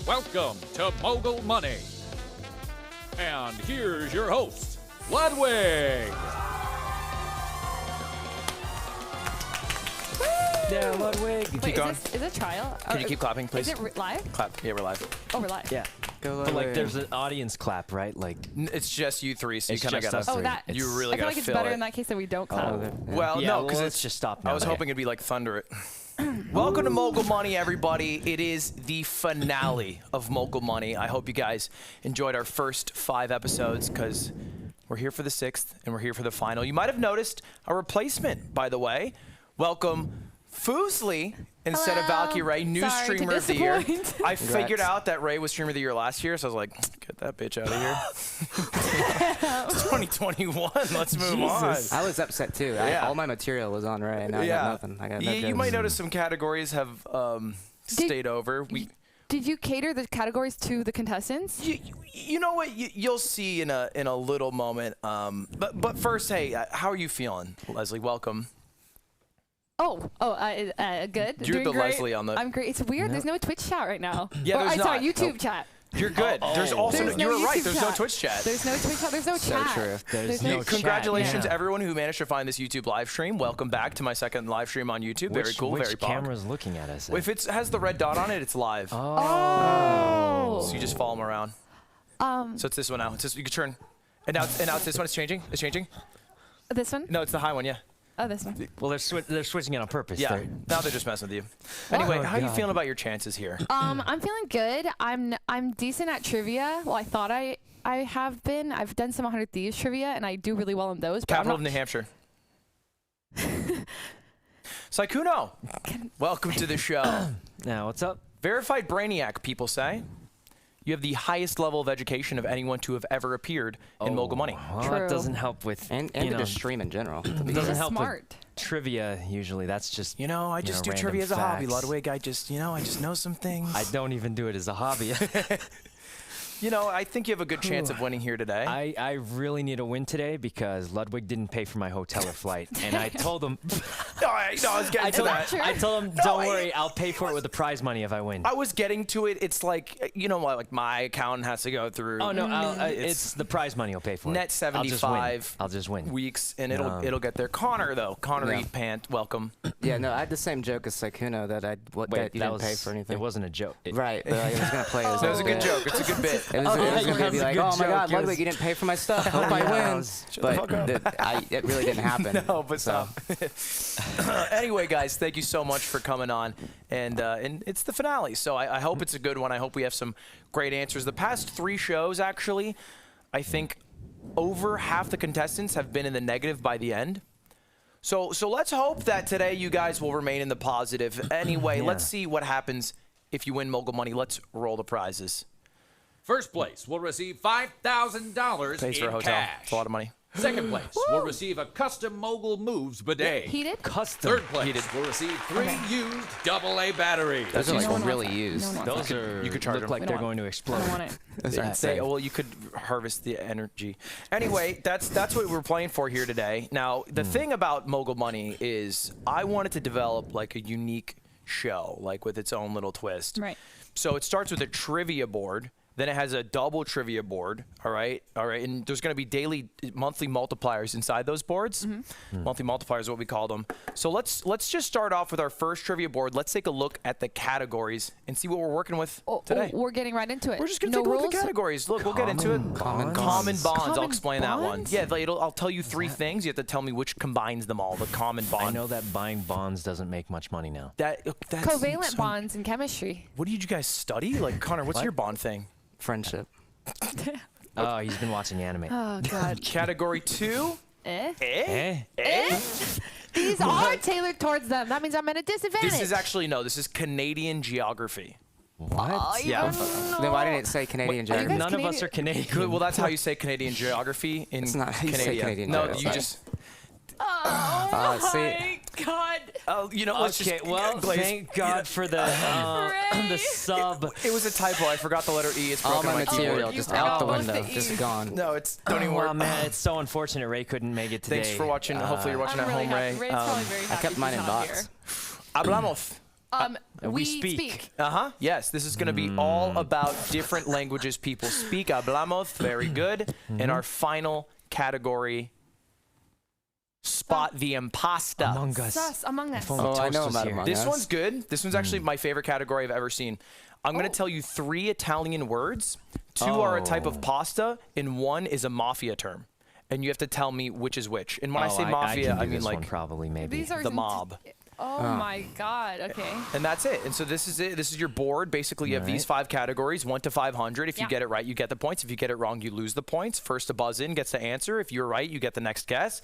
Welcome to Mogul Money. And here's your host, Ludwig. Yeah, Ludwig. Wait, is it trial? Can you keep clapping, please? Is it live? Clap. Yeah, we're live. Oh, we're live. Yeah. Go But like, there's an audience clap, right? Like, It's just you three, so you It's kind of just got us to. three. Oh, that. You really I feel got like to it's fill better it. in that case that we don't clap. Well, yeah, no, well, because let's just stop now. I was hoping it'd be like thunder it. Welcome to Mogul Money, everybody. It is the finale of Mogul Money. I hope you guys enjoyed our first 5 episodes because we're here for the 6th and we're here for the final. You might have noticed a replacement, by the way. Welcome, Fuslie instead of Hello. Valky Ray, new Sorry to streamer of the year. disappoint. I figured out that Ray was streamer of the year last year, so I was like, get that bitch out of here. It's 2021. Let's move on. I was upset too. Yeah. All my material was on Ray, and I got nothing. I got no You jokes. might notice some categories have stayed over. Did you cater the categories to the contestants? You know what? You'll see in a little moment. But first, hey, how are you feeling, Leslie? Welcome. Good. You're Doing the great. Leslie on the. I'm great. It's weird. There's no Twitch chat right now. Yeah, Or, there's I'm sorry, not. YouTube chat. You're good. There's also There's no you were right. YouTube There's no chat. Twitch chat. There's no Twitch chat. There's no So chat. true. There's no Congratulations, chat, yeah. everyone who managed to find this YouTube live stream. Welcome back to my second live stream on YouTube. Very cool. Which Very pog. camera's looking at us? If it has the red dot on it, it's live. Oh. So you just follow them around. So it's this one now. It's this, you can turn. And now it's this one. It's changing. It's changing. This one? No, it's the high one. Yeah. Oh, this one. Well, they're switching it on purpose. Yeah. Now they're just messing with you. Anyway, Oh, how are you God. feeling about your chances here? I'm feeling good. I'm decent at trivia. Well, I thought I have been. I've done some 100 Thieves trivia, and I do really well in those. But Capital of I'm New not, Hampshire. Sykkuno, welcome to the show. Now, what's up? Verified Brainiac, people say. You have the highest level of education of anyone to have ever appeared in Mogul Money. Well, True. that doesn't help with And you to know, just stream in general. doesn't He's help smart. with trivia usually. That's just You know, I just do random trivia as a hobby, facts. Ludwig. I just know some things. I don't even do it as a hobby. I think you have a good chance of winning here today. I really need a win today because Ludwig didn't pay for my hotel or flight, and I told him. I was getting to that. true? I told him, don't worry, I'll pay for it with the prize money if I win. I was getting to it. It's like, like my accountant has to go through. Oh no, it's the prize money I'll pay for. Net 75 I'll just win. weeks, and it'll get there. Connor, though. Connoreatspants, welcome. Yeah, no, I had the same joke as Sykkuno that that you didn't pay for anything. It wasn't a joke. Right, but I was gonna play as That was a good joke. It's a good bit. It was gonna be That's a like, good oh my God, joke. It was- Ludwig, you didn't pay for my stuff. Hope I win. But it really didn't happen. No, but so. stop. Anyway, guys, thank you so much for coming on, and it's the finale, so I hope it's a good one. I hope we have some great answers. The past 3 shows, actually, I think over half the contestants have been in the negative by the end. So let's hope that today you guys will remain in the positive. Anyway, Yeah. let's see what happens if you win Mogul Money. Let's roll the prizes. First place will receive $5,000 Pays for a in hotel. cash. It's a lot of money. Second place will receive a custom Mogul Moves bidet. Heated? Custom. Third place will receive 3 used AA batteries. Those are No like one really wants that. used. No one wants Those that. are. You could charge look them. like We they're don't going to I explode. don't want it. Those are insane. Well, you could harvest the energy. Anyway, that's what we're playing for here today. Now, the thing about Mogul Money is I wanted to develop like a unique show, like with its own little twist. Right. So it starts with a trivia board. Then it has a double trivia board, all right? And there's going to be monthly multipliers inside those boards. Monthly multipliers is what we call them. So let's just start off with our first trivia board. Let's take a look at the categories and see what we're working with today. We're getting right into it. We're just going to no take a look rules? at the categories. Look, we'll get into it. Common Common bonds. I'll Common explain that one. bonds? Yeah, I'll tell you 3 things. You have to tell me which combines them all. The common bond. I know that buying bonds doesn't make much money now. That's Covalent so- bonds in chemistry. What did you guys study? Like, Connor, what's What? your bond thing? Friendship. Oh, he's been watching anime. Oh, God. Category 2. Eh? These are tailored towards them. That means I'm at a disadvantage. This is actually, this is Canadian geography. What? Yeah. Then why didn't it say Canadian Are you geography? guys None of us are Canadian. Well, that's how you say Canadian geography in It's not how you say Canada. Canadian No, geography. you just. Oh, see- my God. Let's Okay, just well, glaze- thank God for the Ray. sub. It was a typo. I forgot the letter E. It's All broken my on my material keyboard. just forgot out the both window, the just E's. gone. No, don't even worry. Oh man, it's so unfortunate Ray couldn't make it today. Thanks for watching. Hopefully you're watching I'm at really home, happy. Ray. Ray's probably very I happy kept mine he's in not box. here. Hablamos. We speak. Yes, this is going to be all about different languages people speak. Hablamos. Very good. And our final category, spot the impasta. Among Us. Sus, Among Us. Oh, I know about Among Us. This one's good. This one's actually my favorite category I've ever seen. I'm going to tell you 3 Italian words. 2 are a type of pasta, and 1 is a mafia term. And you have to tell me which is which. And when I say mafia, I mean like probably maybe These are the mob. Oh my God. Okay. And that's it. And so this is it. This is your board. Basically, you have these 5 categories, 1 to 500. If you get it right, you get the points. If you get it wrong, you lose the points. First to buzz in gets to answer. If you're right, you get the next guess.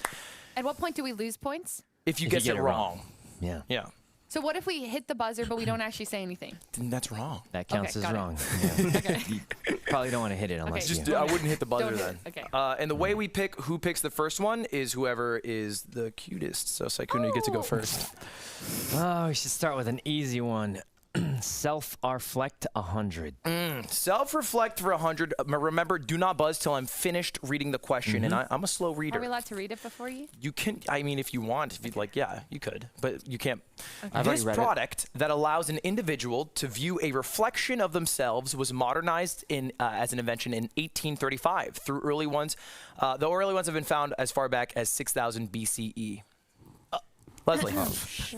At what point do we lose points? If you get it wrong. Yeah. Yeah. So what if we hit the buzzer but we don't actually say anything? Then that's wrong. That counts as got it. wrong. Yeah. Okay. You probably don't want to hit it unless Okay. you. I wouldn't hit the buzzer Don't do then. it. Okay. And the way we pick who picks the first one is whoever is the cutest. So Sykkuno, you get to go first. Oh, we should start with an easy one. Self-reflect 100. Self-reflect for 100. Remember, do not buzz till I'm finished reading the question. And I'm a slow reader. Are we allowed to read it before you? You can, I mean, if you want, if you'd like, yeah, you could, but you can't. I've This already read it. product that allows an individual to view a reflection of themselves was modernized as an invention in 1835 through early ones. The early ones have been found as far back as 6000 BCE. Leslie.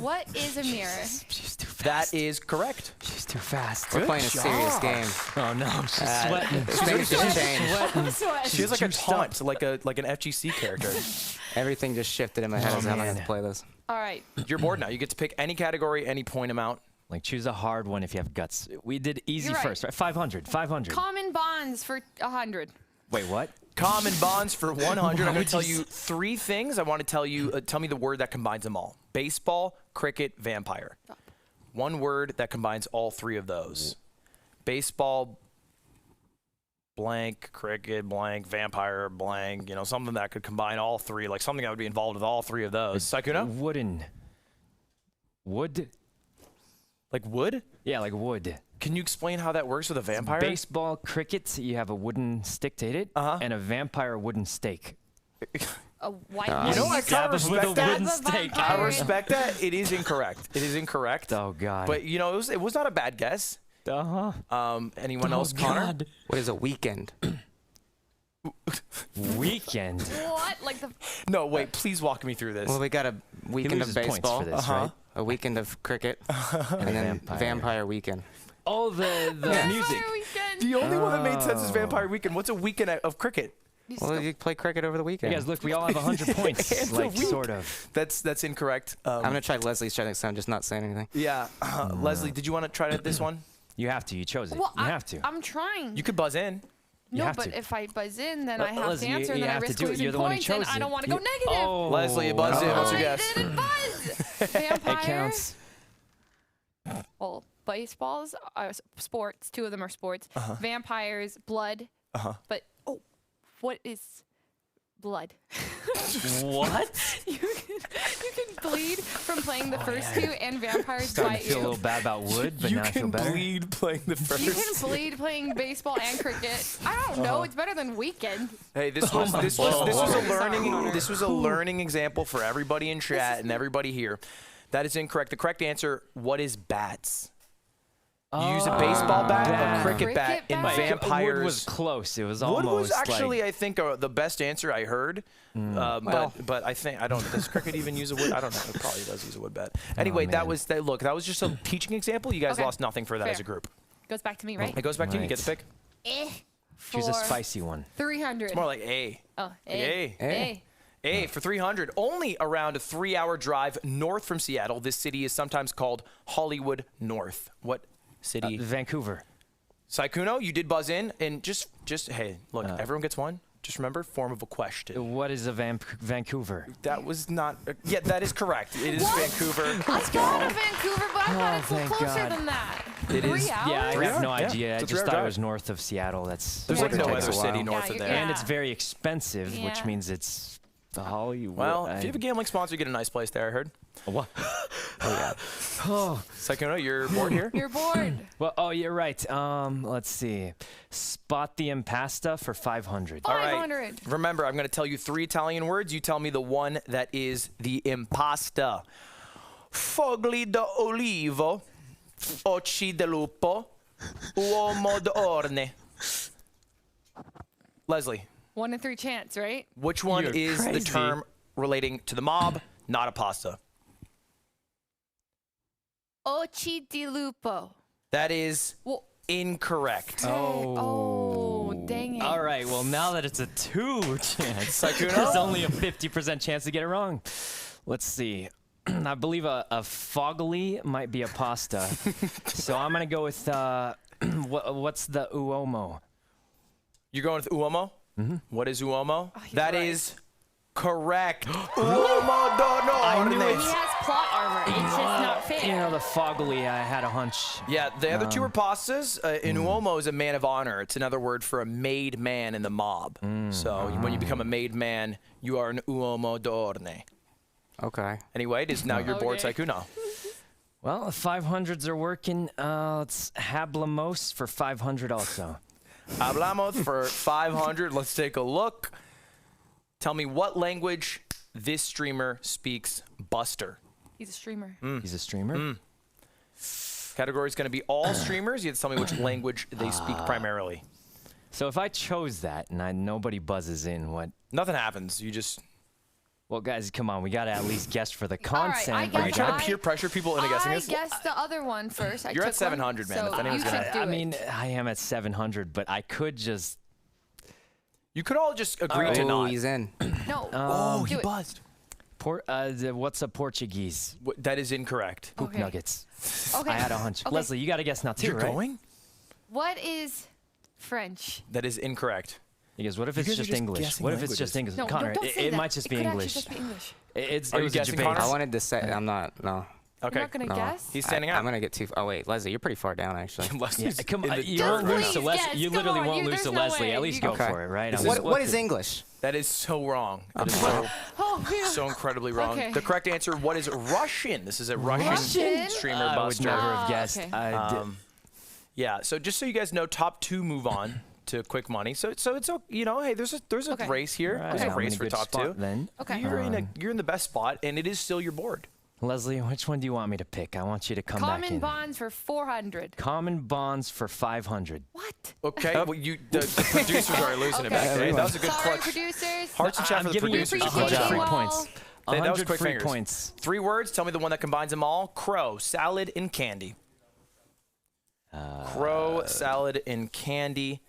What is a mirror? She's too fast. That is correct. She's too fast. We're playing a serious game. Oh no, she's sweating. Things just changed. I'm sweating. She has like a taunt, like an FGC character. Everything just shifted in my head as I had to play this. All right. You're bored now. You get to pick any category, any point amount. Like choose a hard one if you have guts. We did easy You're right. first, right? 500. 500. Common bonds for 100. Wait, what? Common bonds for 100. I'm going to tell you 3 things. I want to tell you, tell me the word that combines them all. Baseball, cricket, vampire. One word that combines all 3 of those. Baseball, blank, cricket, blank, vampire, blank. You know, something that could combine all 3. Like something that would be involved with all 3 of those. Sykkuno? Wooden. Wood? Like wood? Yeah, like wood. Can you explain how that works with a vampire? Baseball, cricket, you have a wooden stick to hit it, and a vampire wooden stake. A white You know, I kind of respect that. wooden stake. I respect that. It is incorrect. It is incorrect. Oh God. But you know, it was not a bad guess. Anyone else, Connor? What is a weekend? Weekend. What? Like the. No, wait. Please walk me through this. Well, we got a weekend of loses points baseball, for this, right? a weekend of cricket, and then vampire weekend. Oh, the music. Vampire weekend. The only one that made sense is Vampire Weekend. What's a weekend of cricket? Well, you play cricket over the weekend. You guys, look, we all have 100 points. Like, sort of. That's incorrect. I'm gonna try Leslie's try next time, just not saying anything. Yeah, Leslie, did you want to try this one? You have to. You chose it. Well, You have to. I'm trying. You could buzz in. You No, have but to. if I buzz in, then I have Leslie, to answer, and you then I have to risk do it. losing You're the one who points, and chose I don't it. want to go negative. Oh. Leslie, you buzzed in. What's your I guess? didn't buzz. Vampire. It counts. Well, baseballs are sports. 2 of them are sports. Vampires, blood. But what is blood? What? you can bleed from playing the first 2, and vampires Starting bite to feel a you. little bad about wood, but You now I feel can better. bleed playing the first. You can bleed playing baseball and cricket. I don't know. It's better than weekend. Hey, this was a learning Connor. this was a learning example for everybody in chat and everybody here. That is incorrect. The correct answer: what is bats? You use a baseball bat, a cricket bat, in bat? vampires. Wood was close. It was Wood almost was actually, like, I think, the best answer I heard. But I think I don't. Does cricket even use a wood? I don't know. It probably does use a wood bat. Anyway, that was that. Look, that was just a teaching example. You guys Okay. lost nothing for that Fair. as a group. Goes back to me, right? It goes back to you. You get the pick. choose a For spicy one. 300. It's more like A. Oh, A. A. A for 300. Only around a 3-hour drive north from Seattle. This city is sometimes called Hollywood North. What city? Vancouver. Sykkuno, you did buzz in, and just hey, look, everyone gets one. Just remember, form of a question. What is a Vancouver? That was not. Yeah, that is correct. It is Vancouver. I thought of Vancouver, but I thought it was thank closer God. than that. It 3 is- hours? Yeah, I 3 have no hours, yeah. idea. I It's a just 3-hour thought it drive. was north of Seattle. That's There's like It no takes other a while. city north Yeah, of you're there. and it's very expensive, which Yeah. means it's the Hollywood. Well, if you have a gambling sponsor, you get a nice place there, I heard. What? Sykkuno, you're bored here? You're bored. Well, oh, you're right. Let's see. Spot the impasta for 500. All right. 500. Remember, I'm going to tell you 3 Italian words. You tell me the one that is the impasta. Fogli d'olivo, occhi di lupo, uomo d'orne. Leslie, 1 in 3 chance, right? which one You're is the crazy. term relating to the mob, not a pasta? Occhi di lupo. That is Well, incorrect. oh, dang it. All right, well, now that it's a 2 chance, Sykkuno? there's only a 50% chance to get it wrong. Let's see. I believe a Fuslie might be a pasta. So I'm going to go with, what's the uomo? You're going with uomo? What is uomo? he's That right. is correct. Uomo d'orne. He has plot armor. It's just not fair. You know, the Fuslie, I had a hunch. Yeah, the other two are pastas. An uomo is a man of honor. It's another word for a made man in the mob. So when you become a made man, you are an uomo d'orne. Okay. Anyway, it is now your board, Okay. Sykkuno. Well, the 500s are working. Let's hablamos for 500 also. Hablamos for 500. Let's take a look. Tell me what language this streamer speaks. Buster. He's a streamer. He's a streamer. Category is going to be all streamers. You have to tell me which language they speak primarily. So if I chose that and nobody buzzes in, what? Nothing happens. You just... Well, guys, come on. We got to at least guess for the All right, consent. I Are you guess trying to peer pressure people into guessing I this? guessed the other one first. I You're at took one, 700, man, So if anyone's you gonna- should do I it. mean, I am at 700, but I could just. You could all just agree to Oh, not. he's in. no. Oh, do he it. buzzed. What's a Portuguese? That is incorrect. Poop Okay. nuggets. Okay. I had a hunch. Okay. Leslie, you got to guess now too, You're right? going? What is French? That is incorrect. Because what if You it's guys are just just English? guessing What if it's just languages. English? No, Connor, don't say it that. might just It be could English. actually just be English. It Are you was a guessing, debate. Connor? I wanted to say, I'm not, no. Okay. You're not gonna No. guess. He's standing out. I'm going to get too, oh wait, Leslie, you're pretty far down actually. Yeah, Leslie's come in on, the you dirt won't right lose now. to Leslie. Yes, You come literally on, won't lose there's to no Leslie. way. At least You go Okay. for it, right? This I'm is- just- What is English? That is so wrong. That is so, Oh, phew. so incredibly wrong. Okay. The correct answer, what is Russian? This is a Russian Russian? streamer, I would Buster. never Ah, have guessed. okay. I did. Yeah, so just so you guys know, top 2 move on to quick money. So it's you know, hey, there's a Okay. race here. Right, There's I'm a in race a for good top spot 2. Then, Okay. You're in the best spot, and it is still your board. Leslie, which one do you want me to pick? I want you to come back Common in. bonds for 400. Common bonds for 500. What? Okay, well, the producers are losing it back Okay. there. That was a good Sorry, clutch. producers. Hearts and chat I'm for the giving you producers. appreciate 100 you free all. points. That was 100 quick free fingers. points. 3 words. Tell me the one that combines them all. Crow, salad, and candy. Crow, salad, and candy.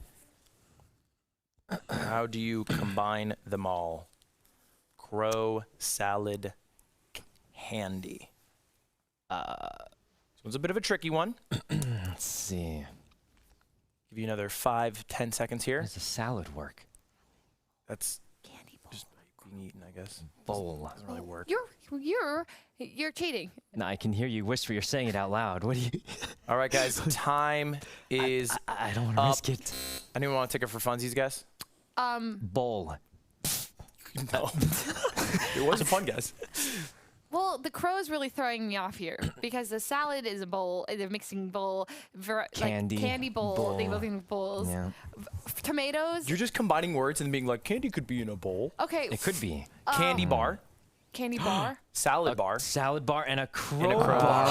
How do you combine them all? Crow, salad, candy. This one's a bit of a tricky one. Let's see. Give you another 5-10 seconds here. How does a salad work? That's Candy bowl. just being eaten, I guess. Bowl. Doesn't really work. You're cheating. No, I can hear you whisper. You're saying it out loud. What do you? All right, guys. Time is. I don't want to Up. risk it. Anyone want to take it for funsies, guys? Bowl. No. It was a fun guess. Well, the crow is really throwing me off here because the salad is a bowl, the mixing bowl, Candy like candy bowl. They bowl. both in bowls. Yeah. Tomatoes. You're just combining words and being like, candy could be in a bowl. Okay. It could be. Candy bar, Candy bar. salad bar. Salad bar and a crow, And a crow bar.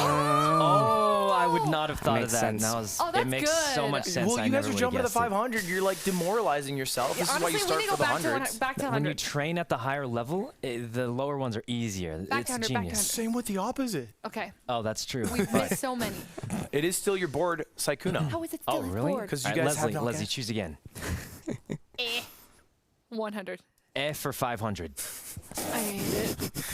Oh, I would not have thought of Makes that. sense. That was, Oh, it that's makes so good. much sense. Well, I you guys never are would've jumping to the guessed it. 500. You're like demoralizing yourself. This is why you Honestly, start we need for to the go back to hundreds. back to When you 100. train at the higher level, the lower ones are easier. Back it's to 100, back to genius. 100. Same with the opposite. Okay. Oh, that's true. We've missed so many. It is still your board, Sykkuno. How is it still Oh, his really? board? 'Cause you All right, guys have Leslie, not Leslie, guessed. choose again. 100. For 500. I hate it.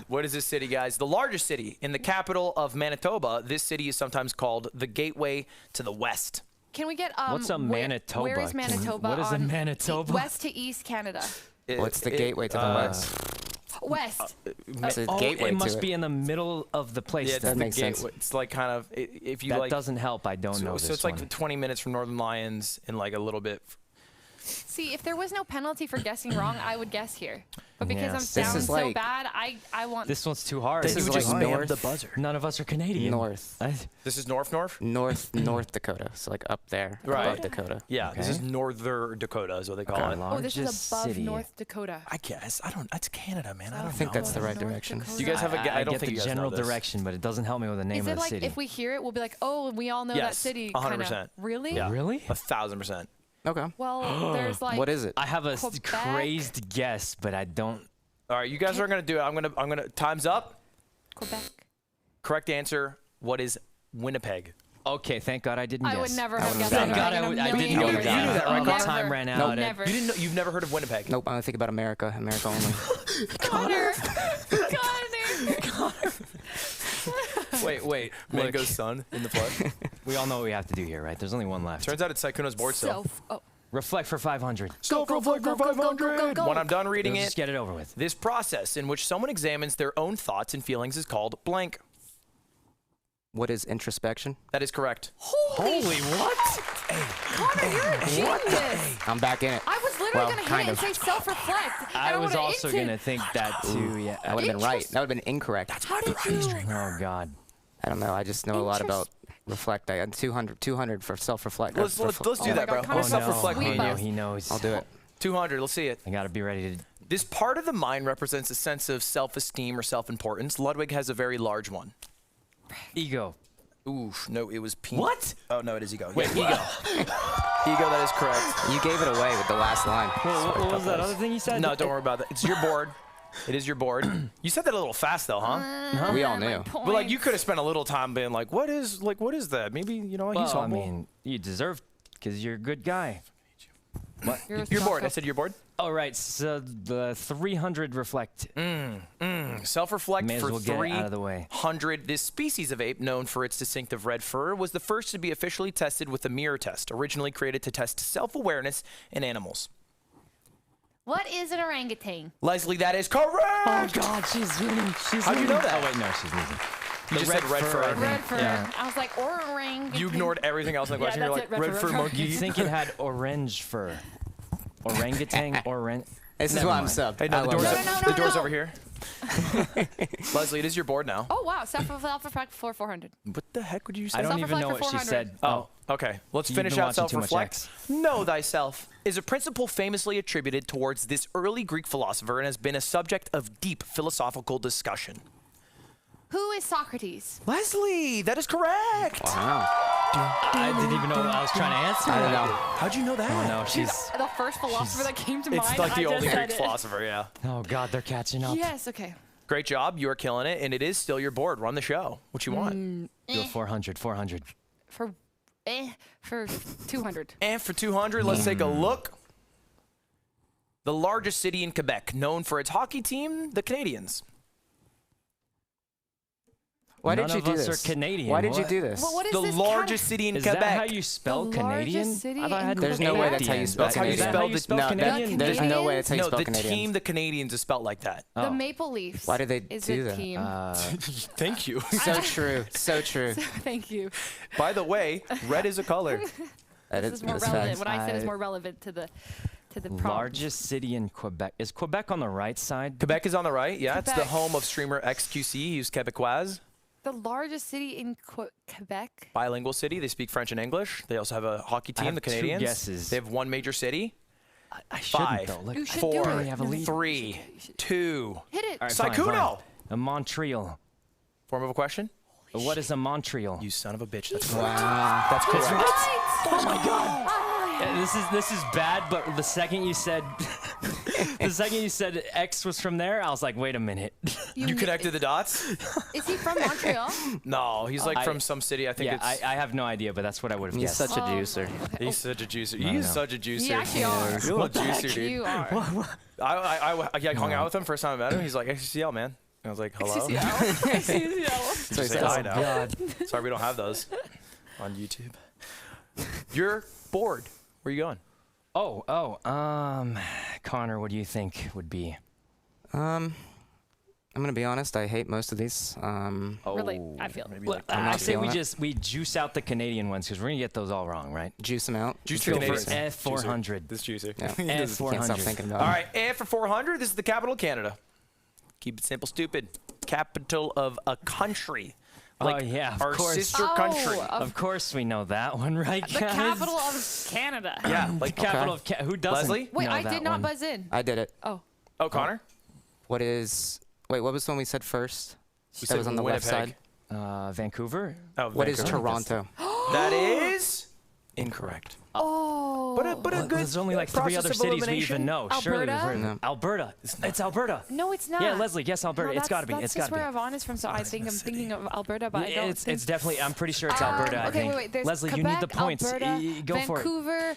What is this city, guys? The largest city in the capital of Manitoba. This city is sometimes called the Gateway to the West. Can we get What's a Manitoba? Where is Can- Manitoba? what is a on Manitoba? West to East Canada. What's the gateway to the west? West. It's a Oh, gateway it must to be in the middle of the place. Yeah, it's then. That the makes sense. gateway. It's like kind of if you That like. doesn't help. I don't know So this it's like one. 20 minutes from Northern Lions and like a little bit. See, if there was no penalty for guessing wrong, I would guess here. But because Yes. I'm This down is so like- bad, I want. This one's too hard. This You is would like just spam north. the buzzer. None of us are Canadian. North. This is North. North Dakota. So like up there, Right. above Dakota. Yeah, this Okay. is Northern Dakota is what they call it. Oh, this is Largest above city. North Dakota. I guess. I don't. That's Canada, man. I don't I think know. that's the right North direction. Dakota. Do you guys have a? I don't get think the you guys know general this. direction, but it doesn't help me with the name Is of it the like city. if we hear it, we'll be like, oh, we all know that Yes, city? 100%. Kinda. Really? Yeah. Really? 1,000%. Okay. Well, there's like. What is it? I have a Quebec? crazed guess, but I don't. All right, you guys are gonna do it. I'm gonna. Time's up. Quebec. Correct answer. What is Winnipeg? Okay, thank God I didn't guess. I would never I have wouldn't guessed have that. Thank God in a I million didn't know years. that. You knew that, right, The Connor? time ran Nope. out. Never. You've never heard of Winnipeg? Nope. I only think about America. America only. Connor. Connor. Wait. Mango's son in the flood. We all know what we have to do here, right? There's only one left. Turns out it's Sykkuno's board still. Oh. Reflect for 500. Self-reflect for 500. When I'm done reading Let's just it, get it over with. this process in which someone examines their own thoughts and feelings is called blank. What is introspection? That is correct. Holy what? Connor, you're a genius. I'm back in it. I was literally Well, going to hit kind it and of. say self-reflect. I was would've also hinted. going to think that too, yeah. That would have been right. That would have been incorrect. How did you? Oh, God. I don't know. I just know a lot about reflect. I had 200 for self-reflect. Let's do Oh that, my bro. God, Connor, Let's self-reflect. sweet he, buzz. he knows. I'll do it. 200. Let's see it. I got to be ready to... This part of the mind represents a sense of self-esteem or self-importance. Ludwig has a very large one. Ego. Oof, no, it was penis. What? Oh, no, it is ego. Wait, ego. Ego, that is correct. You gave it away with the last line. What was that other thing you said? No, don't worry about that. It's your board. It is your board. You said that a little fast, though, huh? We all knew. But, like, you could have spent a little time being like, what is that? Maybe, you know, he's Well, I humble. mean, you deserve because you're a good guy. What? Your board. I said your board. All right, so the 300 reflect. Self-reflect May as for well get it out of the way. 300. This species of ape, known for its distinctive red fur, was the first to be officially tested with the mirror test, originally created to test self-awareness in animals. What is an orangutan? Leslie, that is correct. Oh God, she's winning. She's How'd you know that? Oh wait, no, she's losing. You just said red fur. I think. Red fur. Yeah. I was like, orangutan. You ignored everything else in the question. You're that's like, it, red fur monkey. You'd think it had orange fur. Orangutan, orange. This is Never why I'm mind. subbed. Hey, no, I the love door's, that. No, the door's no. over here. Leslie, it is your board now. Oh, wow. Self-reflect for 400. What the heck would you say? I don't even Self-reflect know for what she 400. said. Oh, okay. Let's You've finish been out watching too much self-reflect. X. Know thyself is a principle famously attributed towards this early Greek philosopher and has been a subject of deep philosophical discussion. Who is Socrates? Leslie, that is correct. Wow. I didn't even know what I was trying to answer. I don't know. How'd you know that? Oh no, She's she's. the first philosopher that came to mind. It's like the I only just Greek said it. philosopher, yeah. Oh God, they're catching up. Yes, okay. Great job. You are killing it, and it is still your board. Run the show. What you want? Do a 400, 400. For 200. And for 200, let's take a look. The largest city in Quebec, known for its hockey team, the Canadiens. Why None did you of do us this? are Canadian. Why did you What? do this? Well, what is The this largest city in Is Quebec. that how you spell The Canadian? largest city I thought I in had There's no way that's how you spell That's how you Is that Canadian. how you spell No, Canadian? there's no way that's how you No, spell the Canadian. team, the Canadiens, is spelled like that. The Oh. Maple Leafs. Why did they is do a that? team. Thank you. So true. So true. Thank you. By the way, red is a color. That This is is more that's relevant. facts. What I said is I- more relevant to the prompt. Largest city in Quebec. Is Quebec on the right side? Quebec is on the right. Yeah, it's the Quebec. home of streamer XQC, who's Quebecois. The largest city in Quebec. Bilingual city. They speak French and English. They also have a hockey I team, have the two Canadiens. guesses. They have one major city. I shouldn't Five, though. Look, You should Four, do I it. have a lead. 3, 2. Hit it. All right, fine, Sykkuno! fine. Montreal. Form of a question? What is a Montreal? You son of a bitch. That's correct. Wow. That's correct. Oh my God. This is bad, but the second you said X was from there, I was like, wait a minute. You connected the dots? Is he from Montreal? No, he's like from some city. I think Yeah, it's. I have no idea, but that's what I would have He's guessed. such a juicer. He's such a juicer. He's such a juicer. You actually are. You're a little juicer, dude. You are. I hung out with him first time I met him. He's like, XCL, man. I was like, hello. So he Say says, hi now. Sorry, we don't have those on YouTube. You're bored. Where are you going? Connor, what do you think would be? I'm gonna be honest. I hate most of these. Really, I feel. Maybe Well, like I say feeling we juice out the Canadian ones because we're gonna get those all wrong, right? Juice them out. Juice Go the for Canadians. F400. This juicer. Yeah. F400. Can't stop thinking about All it. right, and for 400, this is the capital of Canada. Keep it simple, stupid. Capital of a country. Like Oh, yeah, of our course. sister country. Of course we know that one, right, The guys? capital of Canada. Yeah, The like capital of Who doesn't Leslie? Wait, know I that did not one? buzz in. I did it. Oh. Oh, Connor? What is? Wait, what was the one we said first? We That said was on the left Winnipeg. side. Vancouver? Oh, What is Vancouver. Toronto? That is incorrect. Oh. But a Well, good there's only like 3 process other of cities we elimination. even know. Surely we've Alberta? heard No. Alberta. It's Alberta. No, it's not. Yeah, Leslie, guess Alberta. No, It's got to be. That's It's just got to where be. Yvonne is from, so I think I'm thinking of Alberta, but I don't think. It's definitely. I'm pretty sure it's Alberta. I okay, think. wait. There's Leslie, Quebec, you need the points. Alberta, Go for it. Vancouver,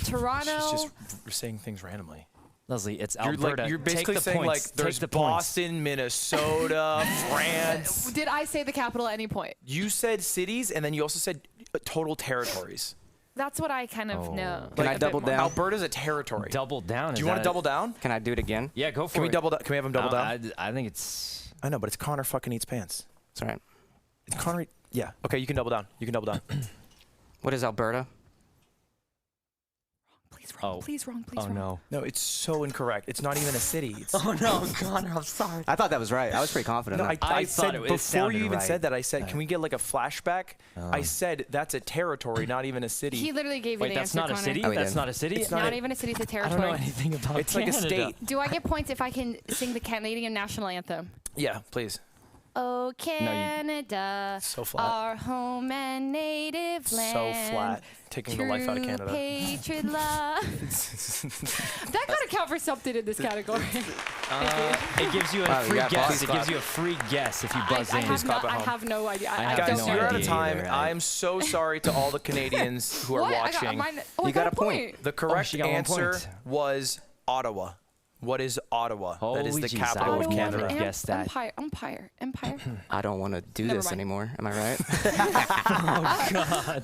Toronto. She's just saying things randomly. Leslie, it's You're, Alberta. like, you're Take basically the saying points. like there's Take the points. Boston, Minnesota, France. Did I say the capital at any point? You said cities, and then you also said total territories. That's what I kind of know. Can I a bit double more. down? Alberta's a territory. Double down. Do you want to double down? Can I do it again? Yeah, go for Can it. we double down? Can we have him double down? I think it's. I know, but it's Connor fucking eats pants. It's all right. It's Connor. Yeah. Okay, you can double down. You can double down. What is Alberta? Please wrong. Oh. Please wrong. Please Oh wrong. no. No, it's so incorrect. It's not even a city. It's, Oh no, Connor, I'm sorry. I thought that was right. I was pretty confident. no, in that. I thought said it before sounded you even right. said that. I said, can we get like a flashback? I said that's a territory, not even a city. He literally gave you Wait, the that's answer, not a Connor. city. Oh, he That's did. not a city. It's Not not even a city, it's a I territory. don't know anything about It's like a Canada. state. Do I get points if I can sing the Canadian national anthem? Yeah, please. Oh, Canada, So flat. our home and native So land. flat. Taking the life out of True Canada. Patriot love. That gotta count for something in this category. It gives you a Wow, you free got guess. points. It gives you a free guess if you buzz I in. have, clap no, at I home. have no idea. I have Guys, don't no you're out know. of idea time. either, I am so sorry to all the Canadians who are What? watching. I got, mine, oh, You I got got a point. The correct she got 1 answer point. was Ottawa. What is Ottawa? that is Holy the jeez, capital I of would Ottawa, never Canada. have guessed that. Empire. I don't want to do Never this mind. anymore. Am I right?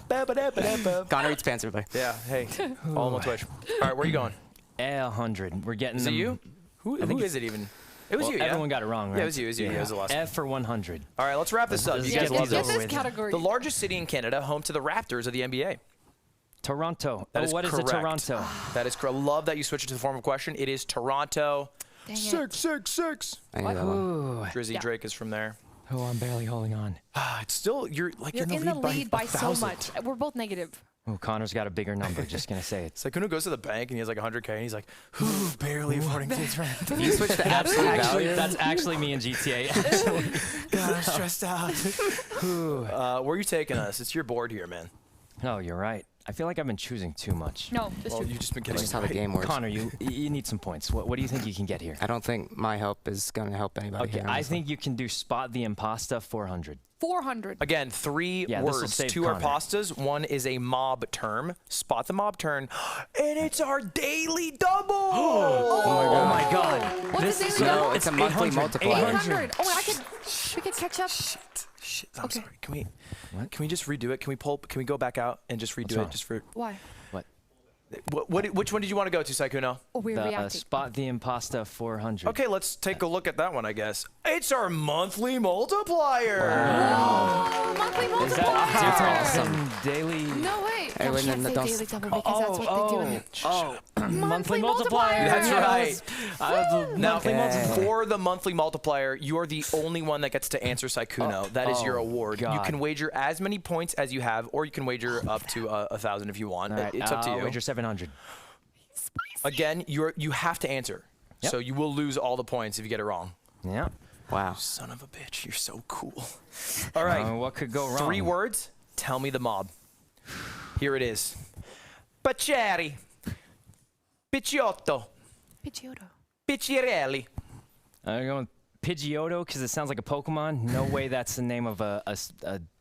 Ba-ba-da-ba-da-ba. Connor eats pants, everybody. Yeah, hey, all on Twitch. All right, where are you going? 100. We're getting Is it them. you? Who think is it even? It was Well, you, yeah? everyone got it wrong, right? Yeah, it was you. It was you. Yeah, it was the last one. F for 100. All right, let's wrap this up. Let's You guys get love these Get this. over this with. category. The largest city in Canada, home to the Raptors of the NBA. Toronto. That Oh, is what is a correct. Toronto? That is correct. Love that you switched it to the form of question. It is Toronto. Dang it. 666. I knew that one. Ooh. Drizzy Yeah. Drake is from there. Oh, I'm barely holding on. It's still you're You're in the lead by so 1,000. much. We're both negative. Oh, Connor's got a bigger number. Just gonna say it. Sykkuno goes to the bank and he has like 100K and he's like, barely affording kids rent. You switched to absolute value. That's actually me in GTA. God, I'm stressed out. Where are you taking us? It's your board here, man. No, you're right. I feel like I've been choosing too much. No, just Well, true. you've just been That's getting just how the game works. Connor, you need some points. What do you think you can get here? I don't think my help is going to help anybody Okay, here. I honestly. think you can do spot the impasta 400. 400. Again, 3 Yeah, this'll words. save 2 are Connor. pastas. 1 is a mob term. Spot the mob term. And it's our daily double. Oh my God! What's This the is daily No, double? it's a monthly 800. multiplier. 800. Oh, we could catch up. Shit, I'm Okay. sorry. Can we What? can we just redo it? Can we go back out and just redo wrong? it just for Why? which one did you want to go to, Sykkuno? Oh, we're The reacting. spot the impasta 400. Okay, let's take a look at that one, I guess. It's our monthly multiplier. Oh, monthly Is multiplier. that awesome? Daily. No, wait. Hey, No, wait, can't no, say don't daily s- double because that's what they do in the Monthly multiplier. multiplier. That's right. Now, Monthly multiplier. for the monthly multiplier, you are the only one that gets to answer Sykkuno. That is your Oh, award. You God. can wager as many points as you have, or you can wager up to 1,000 if you want. All right, It's up to you. Wager 700. Again, you have to answer. Yep. So you will lose all the points if you get it wrong. Yeah. Wow. Son of a bitch, you're so cool. All right, What could go wrong? 3 words. Tell me the mob. Here it is. Paceri, Picciotto, Pidgeotto. Picciarelli. I'm going with Pidgeotto because it sounds like a Pokemon. No way that's the name of a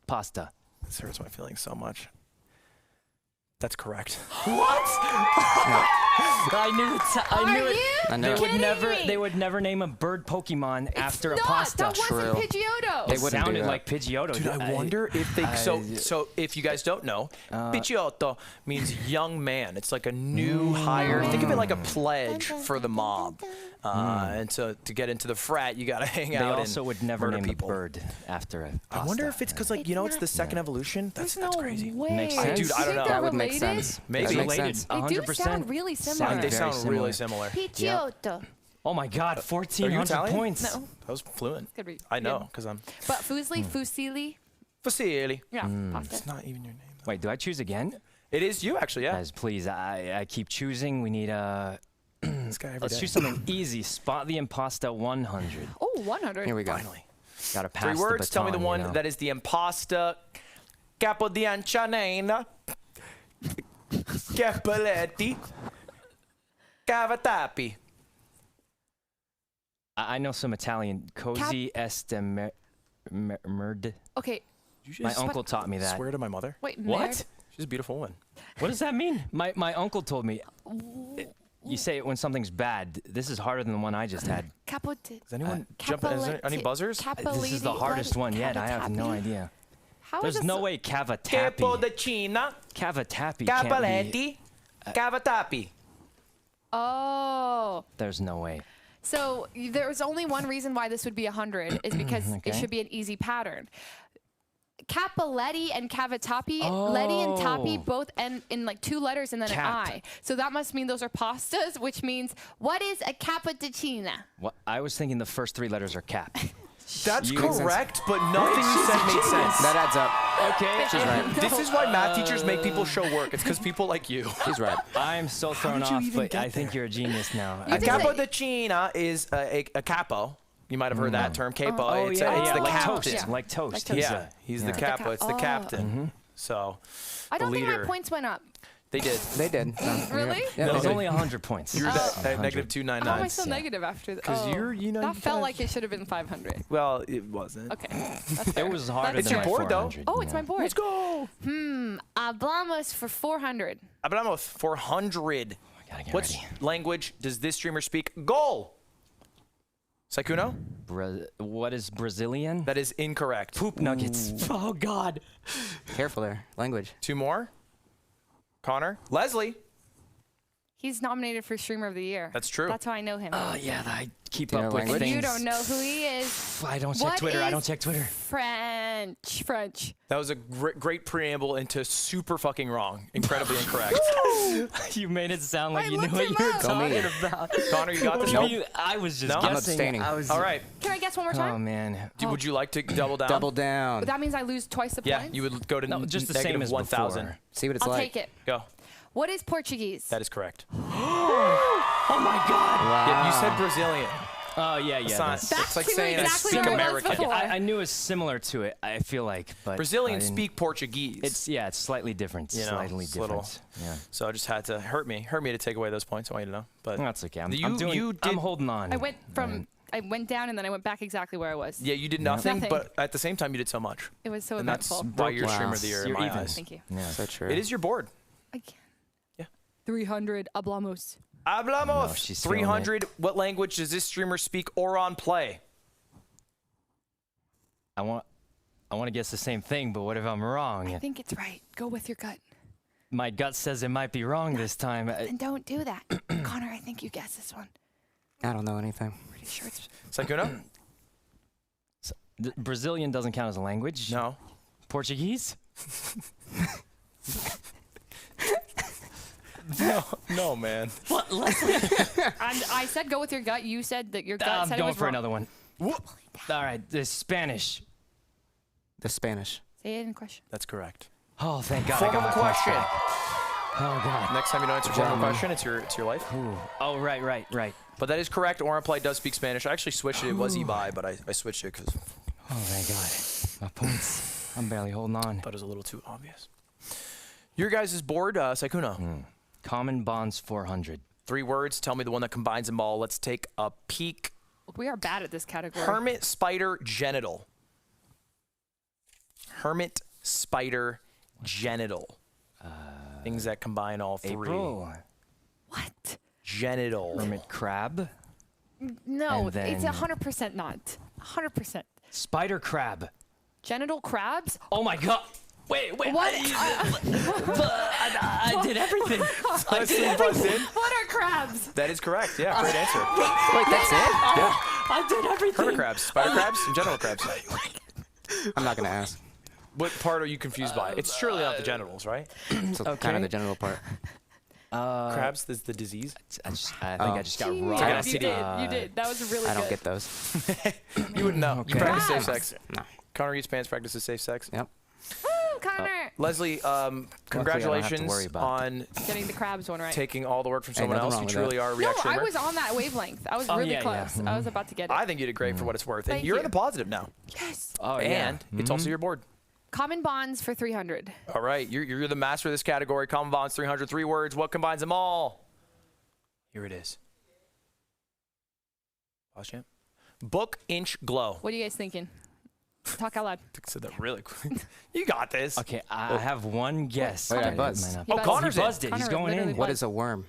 pasta. This hurts my feelings so much. That's correct. I knew it. I knew Are it. you I know. They would kidding never. me? They would never name a bird Pokemon after It's a not. pasta. That wasn't True. Pidgeotto. They It wouldn't do sounded that. like Pidgeotto. Dude, I wonder if they so if you guys don't know, Picciotto means young man. It's like a new hire. Think of it like a pledge for the mob. And so to get into the frat, you got to hang out. They also would never murder name people. a bird after a I wonder pasta. if it's because, like, you know, it's the second evolution. That's crazy. Way. Makes Do you sense. Dude, I don't think know. they're That would make related? sense. Maybe. That makes Related, sense. They do 100%. sound really similar. They very sound really similar. Picciotto. Oh my God, Are you 1,400 Italian? points. No, That was fluent. could be. I know, good. because I'm But Fuslie, Fusili. Fuslie. Yeah, pasta. It's not even your name. Wait, do I choose again? It is you, actually, yeah. Guys, please, I keep choosing. We need This guy every let's day. choose something easy. Spot the impasta 100. Oh, 100. Here we go. Finally. Gotta pass 3 the words. Tell me the baton, one you know? that is the impasta. Capodicinana. Cappelletti. Cavatappi. I know some Italian. Cosi est merd. Okay, My uncle taught me that. Swear to my mother. wait. What? Merd? She's a beautiful woman. What does that mean? My uncle told me. You say it when something's bad. This is harder than the one I just had. Does anyone jump? Is there any buzzers? This is the hardest one yet. I have no idea. How There's is no this way cavatappi. Capodecina. Cavatappi can't be. Cappelletti. Cavatappi. Oh. There's no way. So there's only one reason why this would be 100 is because it Okay. should be an easy pattern. Cappelletti and cavatappi, letti and tappi both end in like 2 letters and then Cap. an I. So that must mean those are pastas, which means what is a capodecina? What? I was thinking the first 3 letters are cap. That's You- correct, but nothing you said made sense. That adds up. Okay. She's right. This is why math teachers make people show work. It's because people like you. She's right. I'm so thrown did you off, even but get I think you're a genius now. You A did say- capodecina is a capo. You might have heard that term, capo. Oh it's yeah, it's yeah, the like captain. toast, Yeah. like toast. Like toast. He's Yeah, he's the yeah. capo. It's the Oh. captain. So I don't think leader. my points went up. they did. They did. So, Really? Yeah, It they was did. only 100 points. You're that Oh. negative How am I 299. so Yeah. negative after that? 'Cause you're, you know, that you felt gotta- like it should have been 500. Well, it wasn't. Okay, that's fair. It was harder That's than your my board, though. 400. Oh, it's my board. Let's go. Hablamos for 400. Hablamos 400. Gotta get What ready. language does this streamer speak? Goal. Sykkuno? What is Brazilian? That is incorrect. Poop nuggets. Oh God. Careful there. Language. 2 more. Connor? Leslie? He's nominated for Streamer of the Year. That's true. That's how I know him. Oh yeah, I keep Do you up know with language? things. You don't know who he is. I don't check What Twitter. I don't is check Twitter. French. That was a great preamble into super fucking wrong. Incredibly incorrect. You made it sound like I you knew looked what him you were up. Go me. talking about. Connor, you got this What one? do you- I was just No? guessing. I'm abstaining. I was, All right. Can I guess one more Oh time? man. Would you like to double down? Double down. That means I lose twice the Yeah, points? you would go to No, just the negative same as 1,000. before. See what it's I'll like. take it. Go. What is Portuguese? That is correct. Oh my God. Yeah, you said Brazilian. Oh yeah, It's yeah. not. that's- It's like That's saying I exactly speak where I was American. before. I knew it was similar to it. I feel like, but Brazilians I didn't- speak Portuguese. It's slightly different. You know, Slightly it's little- different. Yeah. So I just had to hurt me to take away those points. I want you to know. But That's okay. I'm You- doing. you I'm did- holding on. I went down and then I went back exactly where I was. yeah, you did nothing, Nothing. but at the same time you did so much. It was so And that's eventful. why you're Wow. streamer of the year in You're my even. eyes. Thank you. Yeah. So true. It is your board. I can't. Yeah. 300 hablamos. Hablamos. No, she's feeling it. 300. What language does this streamer speak or on play? I want to guess the same thing, but what if I'm wrong? I think it's right. Go with your gut. My gut says it might be wrong this time. And don't do that. Connor, I think you guessed this one. I don't know anything. Pretty sure it's Sykkuno? Brazilian doesn't count as a language. No. Portuguese? No, man. I said go with your gut. You said that your gut I'm said it going was for wrong. another one. All right, the Spanish. The Spanish. Say it in question. That's correct. Oh, thank God. I Formal got my points question. back. Oh God. Next time you don't answer a formal question, it's your life. Oh, right. But that is correct. Or on play does speak Spanish. I actually switched it. It was Ebi, but I switched it because Oh, thank God. My points. I'm barely holding on. I thought it was a little too obvious. Your guys' board, Sykkuno. Common bonds 400. 3 words. Tell me the one that combines them all. Let's take a peek. We are bad at this category. Hermit, spider, genital. Hermit, spider, genital. Things that combine all 3. April. What? Genital. Hermit crab. No, And it's then- 100% not. 100%. Spider crab. Genital crabs? Oh my God. Wait. What? I did everything. Leslie buzzed in. What are crabs? That is correct. Yeah, great answer. Wait, that's it? Yeah. I did everything. Hermit crabs, spider crabs, and genital crabs. I'm not gonna ask. What part are you confused by? It's surely not the genitals, right? It's kind of the general part. Crabs is the disease. I think I just got Jeez, robbed. you did. You did. That was really I good. don't get those. You wouldn't know. You Okay. practice safe Crabs. sex. No. Connoreatspants practices safe sex. Yep. Woo, Connor. Leslie, I don't have to congratulations worry about on Getting the crabs one right. taking all the work from Hey, someone nothing else. wrong You with truly are a No, react I streamer. was on that wavelength. I was really yeah, yeah. close. I was about to get it. I think you did great for what it's worth. And Thank you're in you. the positive now. Yes. Oh, yeah. And it's also your board. Common bonds for 300. All right, you're the master of this category. Common bonds, 303 words. What combines them all? Here it is. Pause, champ. Book, inch, glow. What are you guys thinking? Talk out loud. I said that really quick. You got this. Okay, I have one guess. Wait, I It buzzed. might not He be- buzzed. Connor's he in. buzzed it. He's Connor going literally in. buzzed. What is a worm?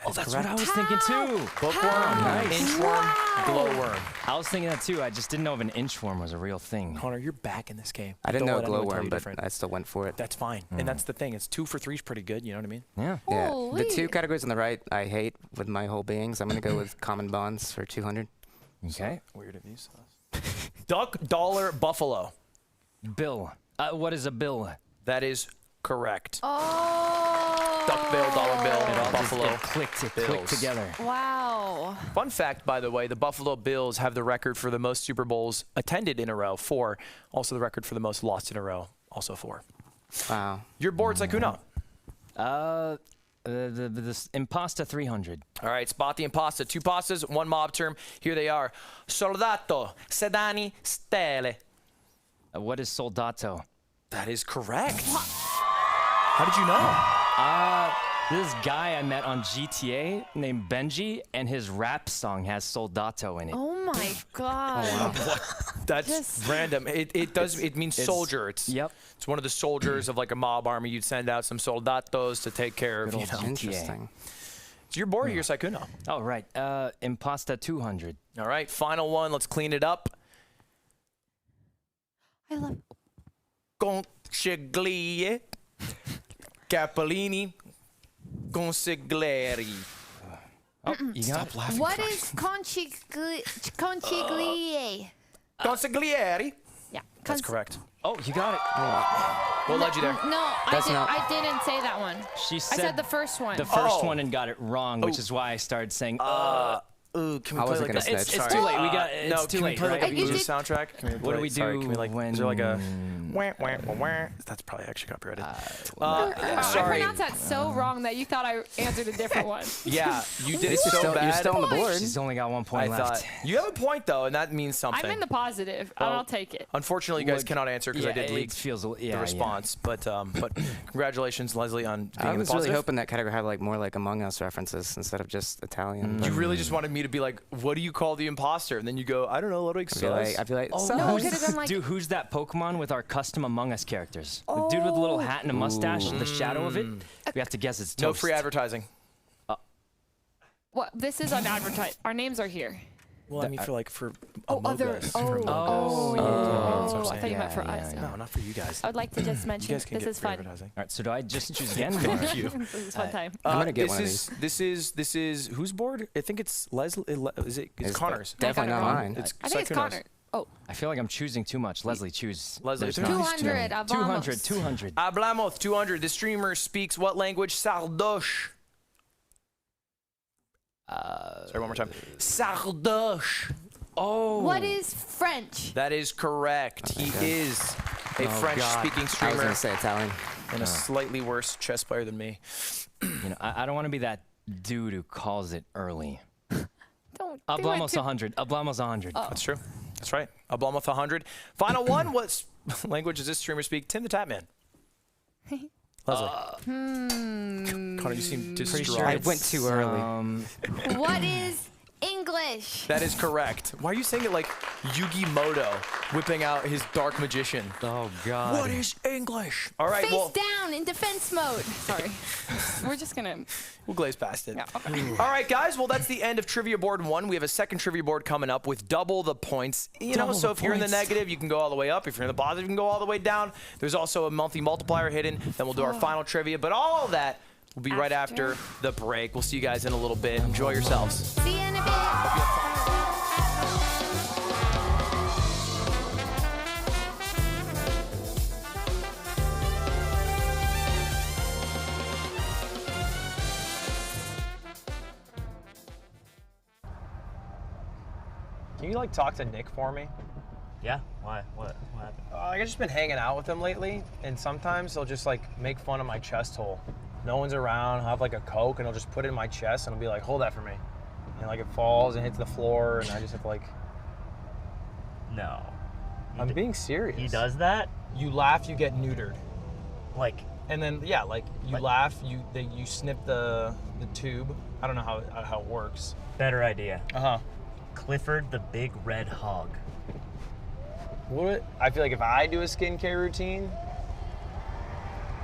That's what I was thinking too. Bookworm, Nice. inchworm, glowworm. I was thinking that too. I just didn't know if an inchworm was a real thing. Connor, you're back in this game. I didn't Don't know let anyone tell glowworm, you but different. I still went for it. That's fine. And that's the thing. It's 2 for 3 is pretty good. You know what I mean? Yeah. Yeah. The Holy. two categories on the right I hate with my whole being, so I'm gonna go with common bonds for 200. Okay. Weird of these. Duck, dollar, buffalo. Bill. What is a bill? That is correct. Oh. Duck bill, dollar bill, It all buffalo. just clicked Bills. together. Wow. Fun fact, by the way, the Buffalo Bills have the record for the most Super Bowls attended in a row, 4. Also the record for the most lost in a row, also 4. Wow. Your board, Sykkuno. The Impasta 300. All right, spot the impasta. 2 pastas, 1 mob term. Here they are. Soldato, sedani, stele. What is soldato? That is correct. How did you know? This guy I met on GTA named Benji, and his rap song has soldato in it. Oh my God. That's Just- random. It means soldier. It's Yep. It's one of the soldiers of like a mob army. You'd send out some soldatos to take care of. Good You old know. Interesting. It's your board here, Sykkuno. Oh, right. Impasta 200. All right, final one. Let's clean it up. I love. Conchiglie, Capellini, Consigliere. Oh, you got it. laughing. What is conchiglie? Consigliere. Yeah. That's correct. Oh, you got it. What led you there? No, That's not- I didn't say that one. She I said said the first one. the first Oh. one and got it wrong, which is why I started saying, Ooh, can we I play wasn't like gonna a, snitch. it's too late. We got no, it's too can we late, play right? like a You blues did- soundtrack? Can we What do play- we sorry, do can we like, when- is there like a wah, wah, wah, wah? That's probably actually copyrighted. I Sorry. pronounced that so wrong that you thought I answered a different one. Yeah, you did it You're so still, bad. you're still on the board. She's only got 1 I point left. thought you have a point though, and that means something. I'm in the positive. Well, I'll take it. Unfortunately, you guys Look, cannot answer because I did it leak feels the response. But congratulations, Leslie, on being I in was the really positive. hoping that category had like more like Among Us references instead of just Italian. but You really just wanted me to be like, "What do you call the imposter?" And then you go, "I don't know, Ludwig." I'd be like, Oh, "So No, it could have been like. Dude, who's that Pokemon with our custom Among Us characters? The dude with the little hat and a mustache, the shadow of it? We have to guess it's No Toast. free advertising. What? This is unadvertised. Our names are here. Well, I mean, for Other. Amogus, Oh. for Amogus. Oh. That's what I'm I saying. thought you meant for Yeah, us. yeah, No, not for you guys. I would like to just You mention guys can this get is free fun. advertising. All right, so do I just choose again? Thank you. This is fun time. I'm gonna get this one of is, This is whose board? I think it's Leslie. Is it? It's It's Connor's. definitely I not got it mine. It's I think it's Sykkuno's. Connor. Oh, I feel like I'm choosing too much. Leslie, choose. Leslie, There's choose. not- 200. 200, 200. Hablamos 200. The streamer speaks what language? Sardoche. Sorry, one more time. Sardoche. Oh. What is French? That is correct. He is a French-speaking I was streamer gonna say Italian. and a slightly worse chess player than me. You know, I don't want to be that dude who calls it early. Don't do Hablamos it to- 100. Hablamos 100. That's true. That's right. Hablamos 100. Final one. What language does this streamer speak? Tim the Tatman. Leslie. Connor, you seem distraught. sure I went too early. What is English. That is correct. Why are you saying it like Yugi Moto whipping out his dark magician? Oh, God. What is English? All right, Face well, down in defense mode. Sorry. We're just gonna. we'll glaze past it. Yeah, okay. All right, guys. Well, that's the end of Trivia Board 1. We have a second Trivia Board coming up with double the points. You know, so if you're in the negative, you can go all the way up. If you're in the positive, you can go all the way down. There's also a monthly multiplier hidden. Then we'll do our final trivia. But all of that will be right after the break. We'll see you guys in a little bit. Enjoy yourselves. See you in a bit. Can you like talk to Nick for me? Yeah? Why? What happened? I've just been hanging out with him lately, and sometimes he'll just like make fun of my chest hole. No one's around, I'll have like a Coke, and he'll just put it in my chest, and he'll be like, hold that for me. And like it falls and hits the floor, and I just have to like... No. I'm being serious. He does that? You laugh, you get neutered. Like, And then, yeah, like you laugh, you snip the tube. I don't know how it works. better idea. Uh-huh. Clifford the Big Red Hog. What? I feel like if I do a skincare routine,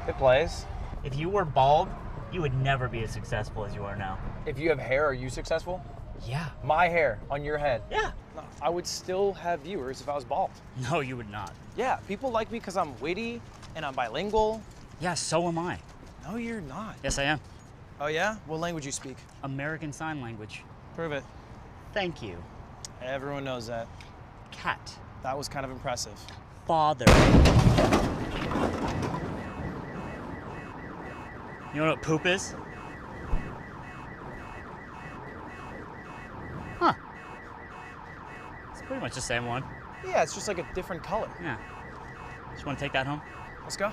it plays. If you were bald, you would never be as successful as you are now. If you have hair, are you successful? Yeah. My hair on your head. Yeah. No, I would still have viewers if I was bald. No, you would not. Yeah, people like me because I'm witty and I'm bilingual. Yeah, so am I. No, you're not. Yes, I am. Oh, yeah? What language you speak? American Sign Language. Prove it. Thank you. Everyone knows that. Cat. That was kind of impressive. Father. You know what poop is? Huh. It's pretty much the same one. Yeah, it's just like a different color. Yeah. Just want to take that home? Let's go.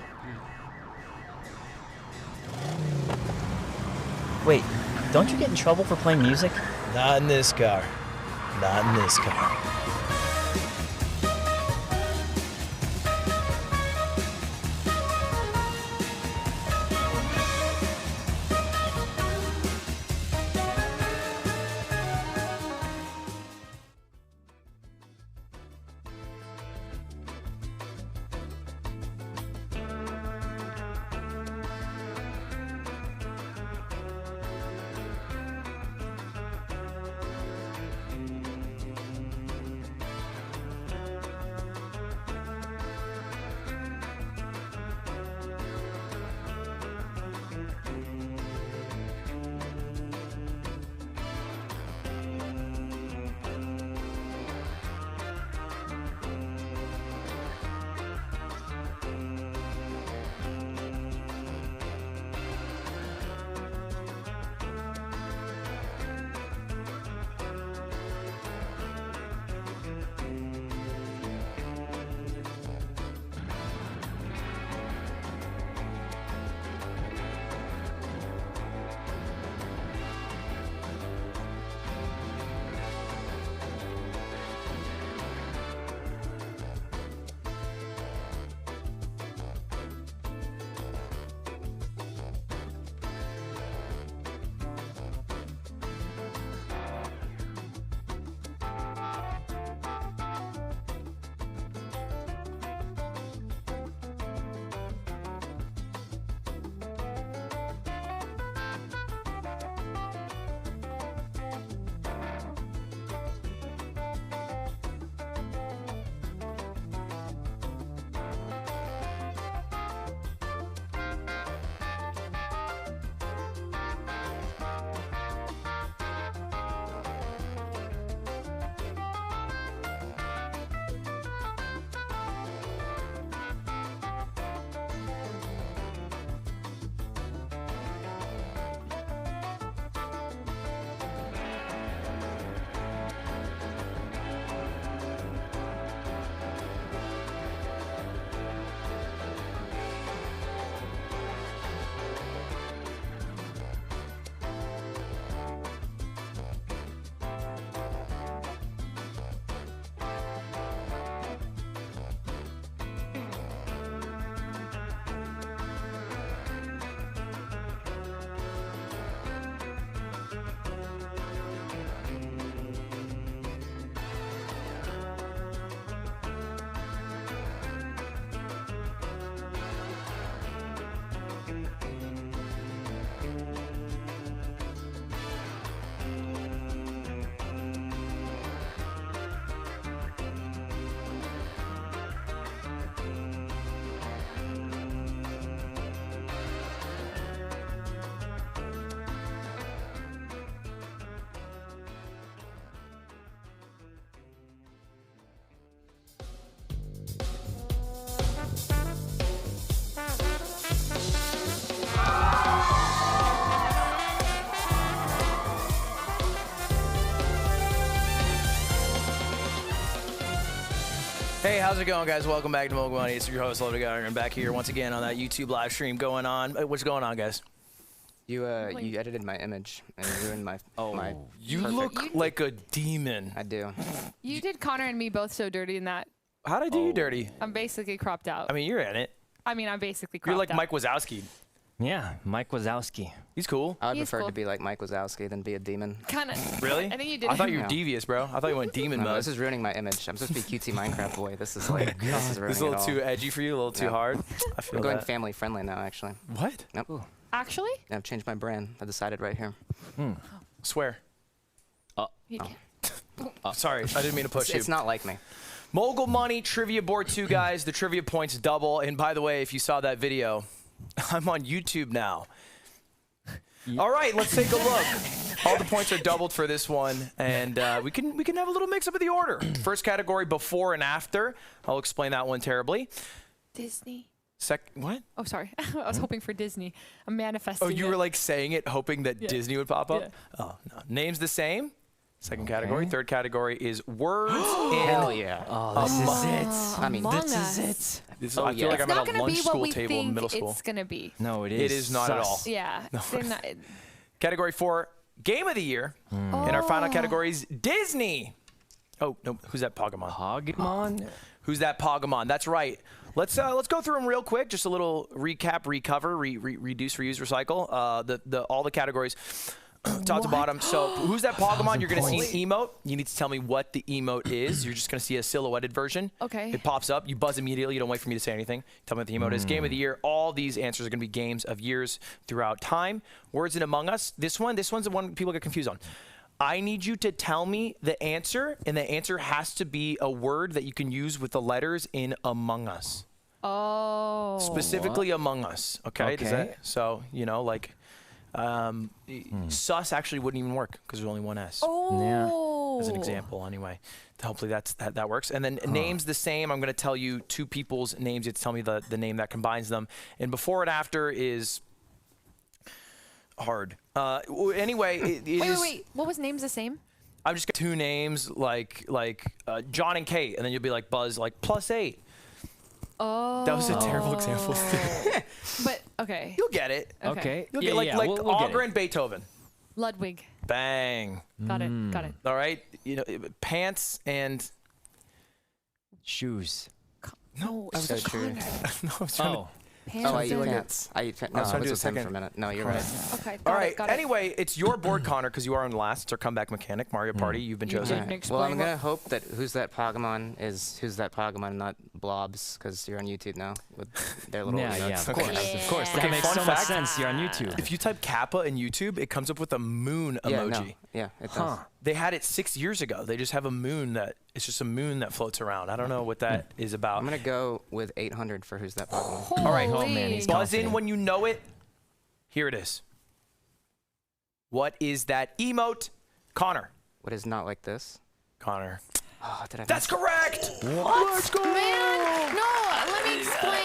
Wait, don't you get in trouble for playing music? Not in this car. Not in this car. how's it going, guys? Welcome back to Mogul Money. It's your host, Ludwig, and back here once again on that YouTube live stream going on. What's going on, guys? You edited my image and ruined my. You look like a demon. I do. You did Connor and me both so dirty in that. How'd I do you dirty? I'm basically cropped out. I mean, you're in it. I'm basically cropped You're like out. Mike Wazowski. Yeah, Mike Wazowski. He's cool. I would He's prefer cool. to be like Mike Wazowski than be a demon. Kind of. Really? I think you did. I thought you were No. devious, bro. I thought you went demon No, mode. this is ruining my image. I'm supposed to be QT Minecraft boy. This is like this is ruining This is a it little all. too edgy for you, a little too Yeah. hard. I feel I'm going that. family friendly now, actually. What? Nope. Actually? I've changed my brand. I decided right here. Swear. You can't. Sorry, I didn't mean to push you. It's not like me. Mogul Money Trivia Board 2, guys. The trivia points double. And by the way, if you saw that video, I'm on YouTube now. All right, let's take a look. All the points are doubled for this one, and we can have a little mix-up of the order. First category, before and after. I'll explain that one terribly. Disney. What? Oh, sorry. I was hoping for Disney. I'm manifesting. Oh, you it. were like saying it, hoping that Yeah. Disney would pop up? Yeah. Oh, no. Name's the same. Second category. Third category is words Hell in. yeah. Oh, this is it. I mean, Among This Us. is it. This is, Oh, I feel yeah. like It's I'm not at a going to be lunch what school we table think in middle school. it's going to be. No, it is. It is not at all. sus. Yeah. They're not. Category 4, Game of the Year. And our final category is Disney. Oh, no. Who's that Pokemon? Pokemon? Who's that Pokemon? That's right. Let's go through them real quick. Just a little recap, recover, reduce, reuse, recycle. All the categories, top to bottom. So who's that Pokemon? You're gonna see an emote. You need to tell me what the emote is. You're just gonna see a silhouetted version. Okay. It pops up. You buzz immediately. You don't wait for me to say anything. Tell me what the emote is. Game of the Year. All these answers are gonna be games of years throughout time. Words in Among Us. This one's the one people get confused on. I need you to tell me the answer, and the answer has to be a word that you can use with the letters in Among Us. Oh. Specifically Among Us. Okay. Does Okay. that, so, like, sus actually wouldn't even work because there's only one S. Oh. As an example, anyway. Hopefully that works. And then names the same. I'm going to tell you two people's names. You have to tell me the name that combines them. And before and after is hard. Anyway, it is. Wait. What was names the same? I'm just got two names like John and Kate, and then you'll be like Buzz like +8. Oh. That was a terrible example. But okay. You'll get it. Okay. You'll Yeah, get like yeah, we'll get Augur it. and Beethoven. Ludwig. Bang. Got it. Got it. All right. Pants and Shoes. No. So true. no, I was trying to. Oh. Pants. Oh, I eat and- pants. I eat pants. No, I was trying to this do a was him second. for a minute. No, you're right. Okay. All Got right. it. Got it. Anyway, it's your board, Connor, because you are on last. It's our comeback mechanic, Mario Party. You've been You chosen. didn't Well, explain I'm what- gonna hope that Who's That Pokemon is Who's That Pokemon, not Blobs, because you're on YouTube now with their little. Yeah, yeah, emotes. of course. Of course. Okay, That makes fun so much fact. sense. You're on YouTube. If you type Kappa in YouTube, it comes up with a moon Yeah, emoji. no. Yeah, it does. Huh. They had it 6 years ago. They just have a moon it's just a moon that floats around. I don't know what that is about. I'm gonna go with 800 for Who's That Pokemon. Holy. All right. Oh, man, he's Buzz in confident. when you know it. Here it is. What is that emote? Connor. What is not like this? Connor. Oh, did I? That's correct. What? Let's go. Man, no. Let me explain.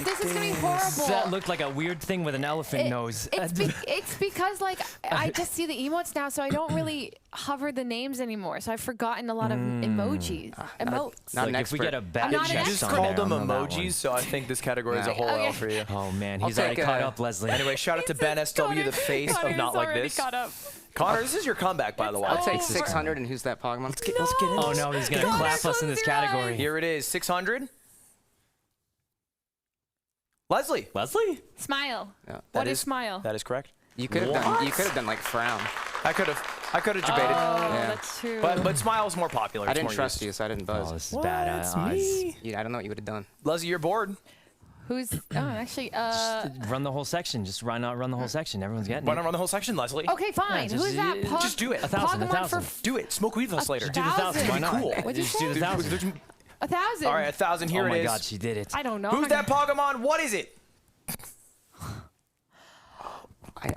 This is gonna be horrible. That looked like a weird thing with an elephant nose. It's because like I just see the emotes now, so I don't really hover the names anymore. So I've forgotten a lot of emojis, emotes. Not an Like if we expert. get a bad not an You chest just on called there, them I don't know that emojis, so I think this category is a Nah. whole Okay. L for you. one. Oh man, I'll he's already take caught a- up, Leslie. Anyway, shout out to Ben SW, the face of Connor's Not Like already This. Caught up. Connor, this is your comeback, by the way. I'll take Oh, 600 and Who's That Pokemon? Let's get into Oh this. no, he's gonna Connor's clap us in this close your eyes. category. Here it is, 600. Leslie. Leslie? Smile. Yeah. What That is smile? That is correct. You could have done. You could have done like frown. I could have debated. Oh, Yeah. that's true. But Smile is more popular. I It's didn't more trust used. you, so I didn't Oh, buzz. this is bad odds. Yeah, I don't know what you would have done. Leslie, you're bored. Who's? Oh, actually. Run the whole section. Just run the whole section. Everyone's getting Want to it. run the whole section, Leslie? Okay, fine. just- Who's that? just do it. 1,000, Pokemon 1,000. for Do it. Smoke weed with us later. Do the 1,000. Why not? Cool. What'd you Just say? do the 1,000. 1,000. All right, 1,000. Here Oh it my is. God, she did it. I don't know. Who's that Pokemon? What is it?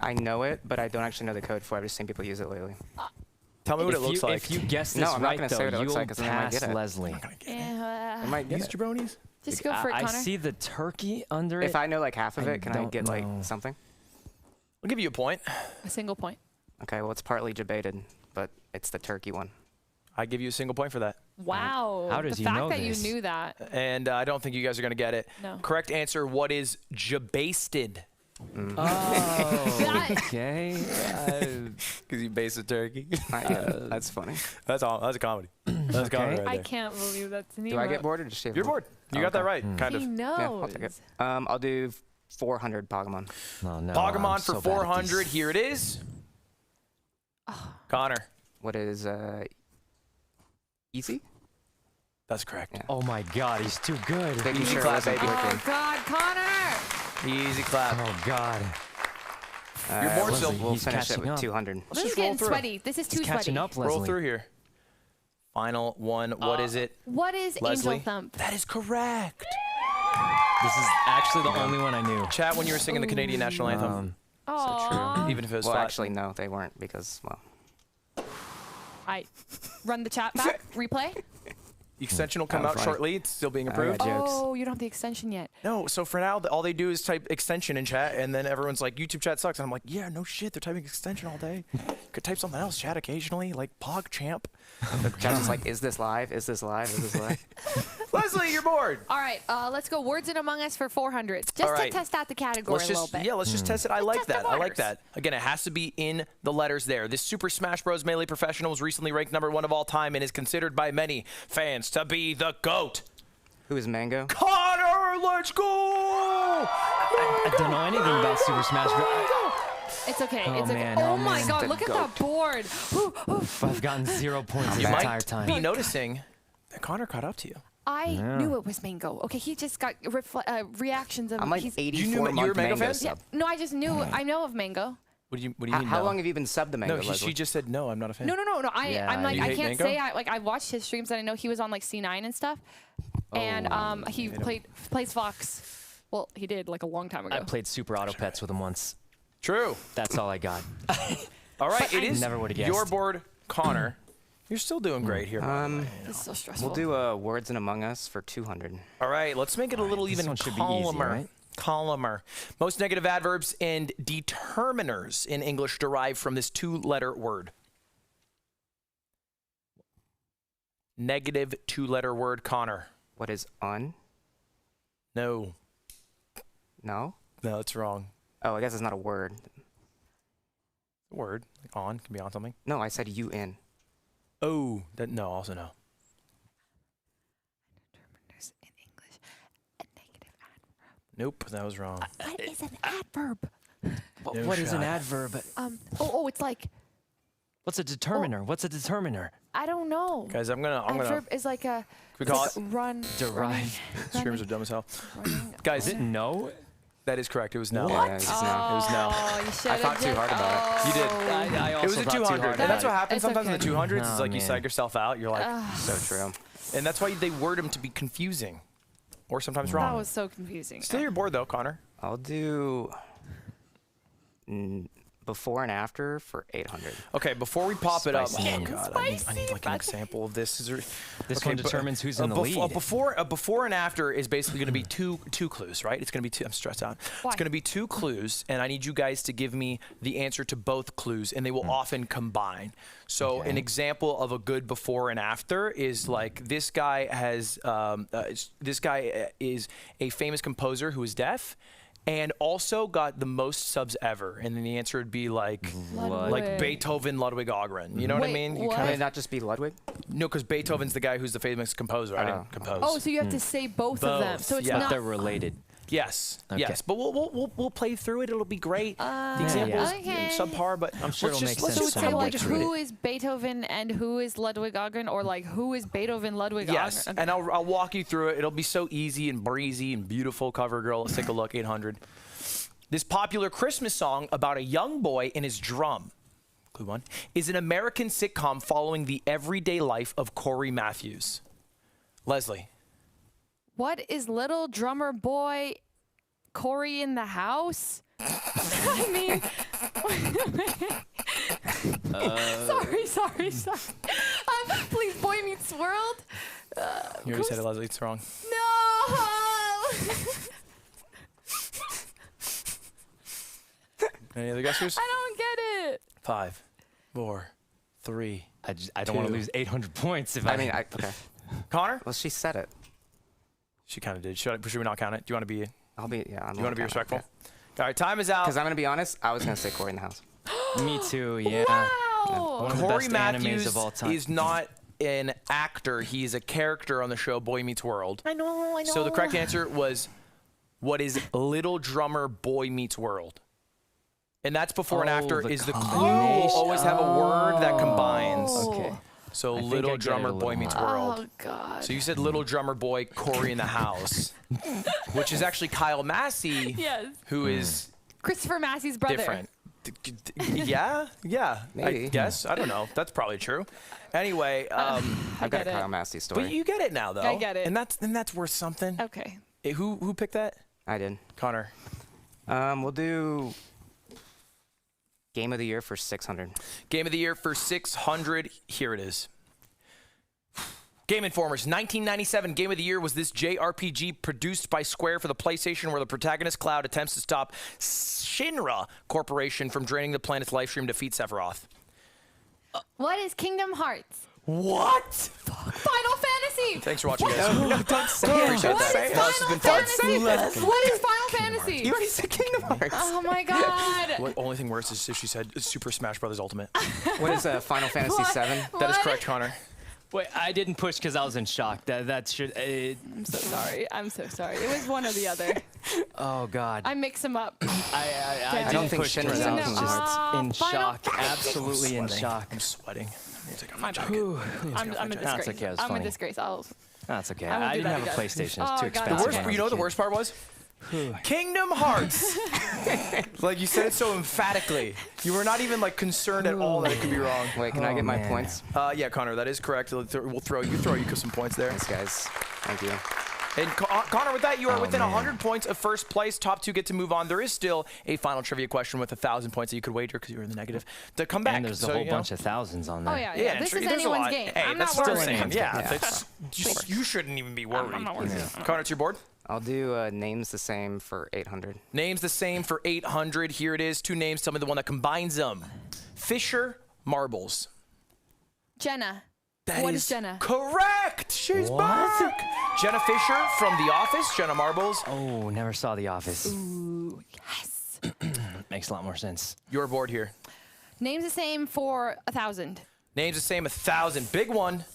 I know it, but I don't actually know the code for it. I've just seen people use it lately. Tell me what If it looks you, like. If you guess this No, I'm not right, gonna though, say what it looks you'll like 'cause then I might pass get it. Leslie. I might get These it. jabronis? Just go for it, I Connor. see the turkey under it. If I know like half of I it, can I don't get like know. something? I'll give you a point. A single point. Okay, well it's partly debated, but it's the turkey one. I give you a single point for that. Wow. How does the he fact know that this? you knew that. And I don't think you guys are going to get it. No. Correct answer, what is jabasted? Oh, okay. Because you base a turkey. That's funny. That's all. That's a comedy. That's a comedy right I there. can't believe that's Do I get bored or just shave? You're bored. You got that right, kind He of. knows. Yeah, I'll take it. I'll do 400 Pokemon. Oh, no, Pokemon I'm for so bad at 400. these. Here it is. Connor. What is easy? That's correct. Yeah. Oh my God, he's too good. Making Easy sure it clap, wasn't baby. Oh, clicking. God, Connor. Easy clap. Oh God. You're bored we'll, still. we'll He's finish it catching with up. 200. This is just roll getting through. sweaty. This is too He's sweaty. catching up, Leslie. Roll through here. Final one. What is it? What is Leslie? Angel Thump? That is correct. This is actually the only one I knew. Chat when you were singing the Canadian national anthem. Oh, Even if it was Well, flat. actually, no, they weren't because, well, I run the chat back. Replay. The extension will come Oh, out funny. shortly. It's still being approved. got jokes. Oh, you don't have the extension yet. No, so for now, all they do is type extension in chat, and then everyone's like, YouTube chat sucks. And I'm like, yeah, no shit, they're typing extension all day. Could type something else, chat, occasionally, like PogChamp. Chat's just like, is this live? Is this live? Is this live? Leslie, you're bored. All right, let's go Words in Among Us for 400. Just All right. to test out the category Let's a little just, bit. yeah, let's just test it. I like test the that. I like waters. that. Again, it has to be in the letters there. This Super Smash Bros. Melee Professional was recently ranked #1 of all time and is considered by many fans to be the GOAT. Who is Mango? Connor, let's go! I don't know anything about Super Smash Bros. It's okay. Oh, it's okay. man, Oh oh, my man. God! The Look at that board. I've gotten 0 points You this might entire time. be noticing that Connor caught up to you. I knew it was Mango. Okay, he just got reactions of. I'm like he's, 84 you were a month Mango Mango fan? sub. No, I just knew. I know of Mango. What do you mean? How no? long have you been subbed to Mango, No, Leslie? she just said no. I'm not a fan. No. Yeah, I'm like you I hate can't Mango? say I watched his streams and I know he was on like C9 and stuff, and he plays Fox. Well, he did like a long time ago. I played Super Auto Pets with him once. True. That's all I got. All right, But it I is never would've guessed. your board, Connor. You're still doing great here. This is so stressful. We'll do Words in Among Us for 200. All right, let's make it a little this even one should be easy, calmer. right? Calmer. Most negative adverbs and determiners in English derive from this 2-letter word. Negative 2-letter word, Connor. What is un? No. No? No, that's wrong. Oh, I guess it's not a word. Word, like on, can be on something. No, I said un. Oh, that no, also no. Determiners in English. A negative adverb. Nope, that was wrong. What is an adverb? What is an shot. adverb? It's like What's a determiner? What's a determiner? I don't know. Guys, I'm gonna Adverb is like a. we call it's like run. Derive. streamers are dumb as hell. Running. Guys, Is it no? that is correct. It was no. Yeah, it's no. It was no. Oh, you should have. thought too hard about You did. I also It was a thought too 200, hard and that's about what it. happens It's sometimes in okay. the 200s. It's Oh, like you man. psych yourself out. You're like, So true. and that's why they word them to be confusing, or sometimes wrong. That was so confusing. Still your board though, Connor. I'll do before and after for 800. Okay, before we pop it up, Spicy. oh god, I need Spicy. like an example of this. Is there, This okay, one but, determines who's in the lead. A before and after is basically going to be two clues, right? It's going to be two. I'm stressed out. Why? It's going to be 2 clues, and I need you guys to give me the answer to both clues, and they will often combine. So an example of a good before and after is like this guy has this guy is a famous composer who is deaf. And also got the most subs ever, and then the answer would be like Ludwig. Beethoven, Ludwig Ahgren. You know what I Wait, mean? You what? Can kinda- it not just be Ludwig? no, because Beethoven's the guy who's the famous composer. I didn't compose. Oh, so you have to say both of them. Both, So it's yeah. not. They're related. yes, Okay. yes. But we'll play through it. It'll be great. The example yeah. is Okay. subpar, but I'm sure let's it'll just, make let's sense So just it's when kinda we like get walk through who it. is Beethoven and who is Ludwig Ahgren, or like who is Beethoven, Ludwig Yes, Ahgren? Okay. and I'll walk you through it. It'll be so easy and breezy and beautiful. Cover girl. Let's take a look. 800. This popular Christmas song about a young boy and his drum, clue 1, is an American sitcom following the everyday life of Corey Matthews. Leslie. What is little drummer boy Corey in the house? I mean, sorry. Please, Boy Meets World. You already said it, Leslie. It's wrong. No. Any other guessers? I don't get it. 5, 4, 3, I don't want to lose 800 points if I mean, okay. Connor? Well, she said it. She kind of did. Should we not count it? Do you want to be? I'll be. Yeah. You want to be respectful? All right, time is out. Because I'm gonna be honest. I was gonna say Corey in the House. Me too, yeah. Wow. One of the Corey best animes Matthews of all time. is not an actor. He's a character on the show Boy Meets World. I know. So the correct answer was, what is Little Drummer Boy Meets World? And that's before an actor the is the crew will combination. always have a word that combines. Okay. So I think I Little get it Drummer a Boy little Meets more. World. Oh God. So you said Little Drummer Boy, Corey in the House, which is actually Kyle Massey, Yes. who is Christopher Massey's brother. different. Yeah, I Maybe. guess. I don't know. That's probably true. Anyway, I've got a get it. Kyle Massey story. but you get it now, though. I get it. And that's worth something. Okay. Who picked that? I did. Connor. We'll do Game of the Year for 600. Game of the Year for 600. Here it is. Game Informers. 1997 Game of the Year was this JRPG produced by Square for the PlayStation, where the protagonist Cloud attempts to stop Shinra Corporation from draining the planet's life stream to defeat Sephiroth. What is Kingdom Hearts? What? Final Fantasy. Thanks for watching, guys. No, don't say it. Appreciate What that. is This has been Final fun. Fantasy? What is Final Fantasy? You already said Kingdom Hearts. Oh my God. The only thing worse is if she said Super Smash Bros. Ultimate. What is Final Fantasy What? 7? That is What? correct, Connor. Wait, I didn't push because I was in shock. That should. I'm so sorry. I'm so sorry. It was one or the other. Oh God. I mix them up. I don't didn't think push Shinra's because I out was Kingdom just Hearts. in Final shock. Fantasy. Absolutely in Sweating. shock. I'm sweating. I need to take off my My bad. jacket. I'm a That's disgrace. okay, it was I'm a funny. disgrace. That's okay. I won't I do didn't that have a again. PlayStation. It's Oh, too God. The expensive. worst, when I you know was what a the worst part was? Kingdom Hearts. Like you said it so emphatically. You were not even like concerned at all that it could be wrong. Wait, can I get my man. points? Yeah, Connor, that is correct. We'll throw you some points there. Thanks, guys. Thank you. And Connor, with that, you are within man. 100 points of first place. Top two get to move on. There is still a final trivia question with 1,000 points that you could wager because you were in the negative to come back. And there's a So, whole you know. bunch of thousands on there. Oh yeah. Yeah, This sure, is there's a anyone's lot. game. Hey, I'm that's not still worried. anyone's game. Yeah, Yeah. that's you shouldn't even be worried. I'm not worried. Connor, it's your board. I'll do names the same for 800. Names the same for 800. Here it is. Two names. Tell me the one that combines them. Fisher Marbles. Jenna. That What is Jenna? Correct. She's back. Jenna Fisher from The Office. Jenna Marbles. Oh, never saw The Office. Ooh, yes. Makes a lot more sense. Your board here. Names the same for 1,000. Names the same. 1,000. Big one.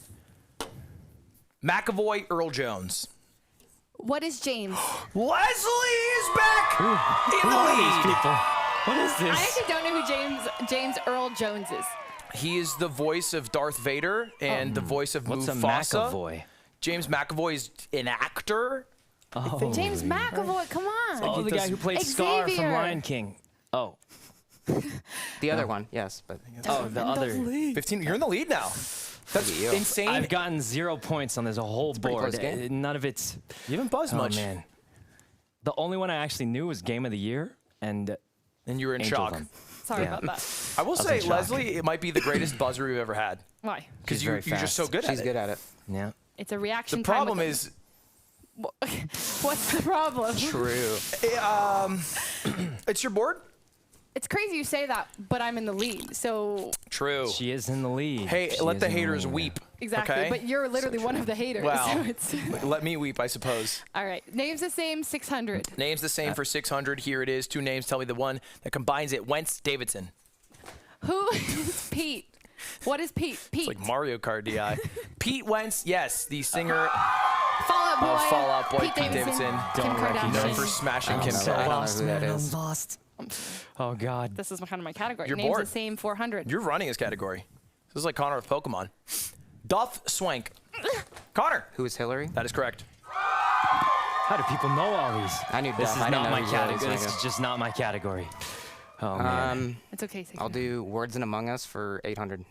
McAvoy Earl Jones. What is James? Leslie is back in the lead. People. What is this? I actually don't know who James Earl Jones is. He is the voice of Darth Vader and the voice of What's a Mufasa. McAvoy? James McAvoy is an actor. Oh, James McAvoy, come on. oh the guy who played Scar from Xavier. Lion King. Oh, The other one, yes, but oh, the other. 15. You're in the lead now. That's you. insane. I've gotten 0 points on this whole pretty board. close game. None of it's. you haven't buzzed Oh much. man. The only one I actually knew was Game of the Year and And you were in Angel shock. Them. Sorry Yeah. about that. I will say, in shock. Leslie, it might be the greatest buzzer we've ever had. Why? Because She's you're very just so fast. good at she's it. good at it. Yeah. It's a reaction The time problem with is, What's the problem? True. it's your board? It's crazy you say that, but I'm in the lead. So True. She is in the lead. Hey, She let is the in haters lead. weep. exactly, Okay? but you're literally one of the haters. Wow. So it's Let me weep, I suppose. all right. Names the same 600. Names the same for 600. Here it is. Two names. Tell me the one that combines it. Wentz Davidson. Who is Pete? What is Pete? Pete. It's like Mario Kart DI. Pete Wentz, yes, the singer Fall Out Boy. of Fall Out Boy, Pete Davidson. Kim Don't recognize known Kardashian. for smashing Kim I don't know Kardashian. who that is. lost. Oh God. This is kind of my category. Your Names board. the same 400. You're running his category. This is like Connor with Pokemon. Duff Swank. Connor. Who is Hillary? That is correct. How do people know all these? I knew This Duff. is I didn't not know my who Hillary category. This was. is just not my category. Oh man. It's okay. 600. I'll do Words in Among Us for 800.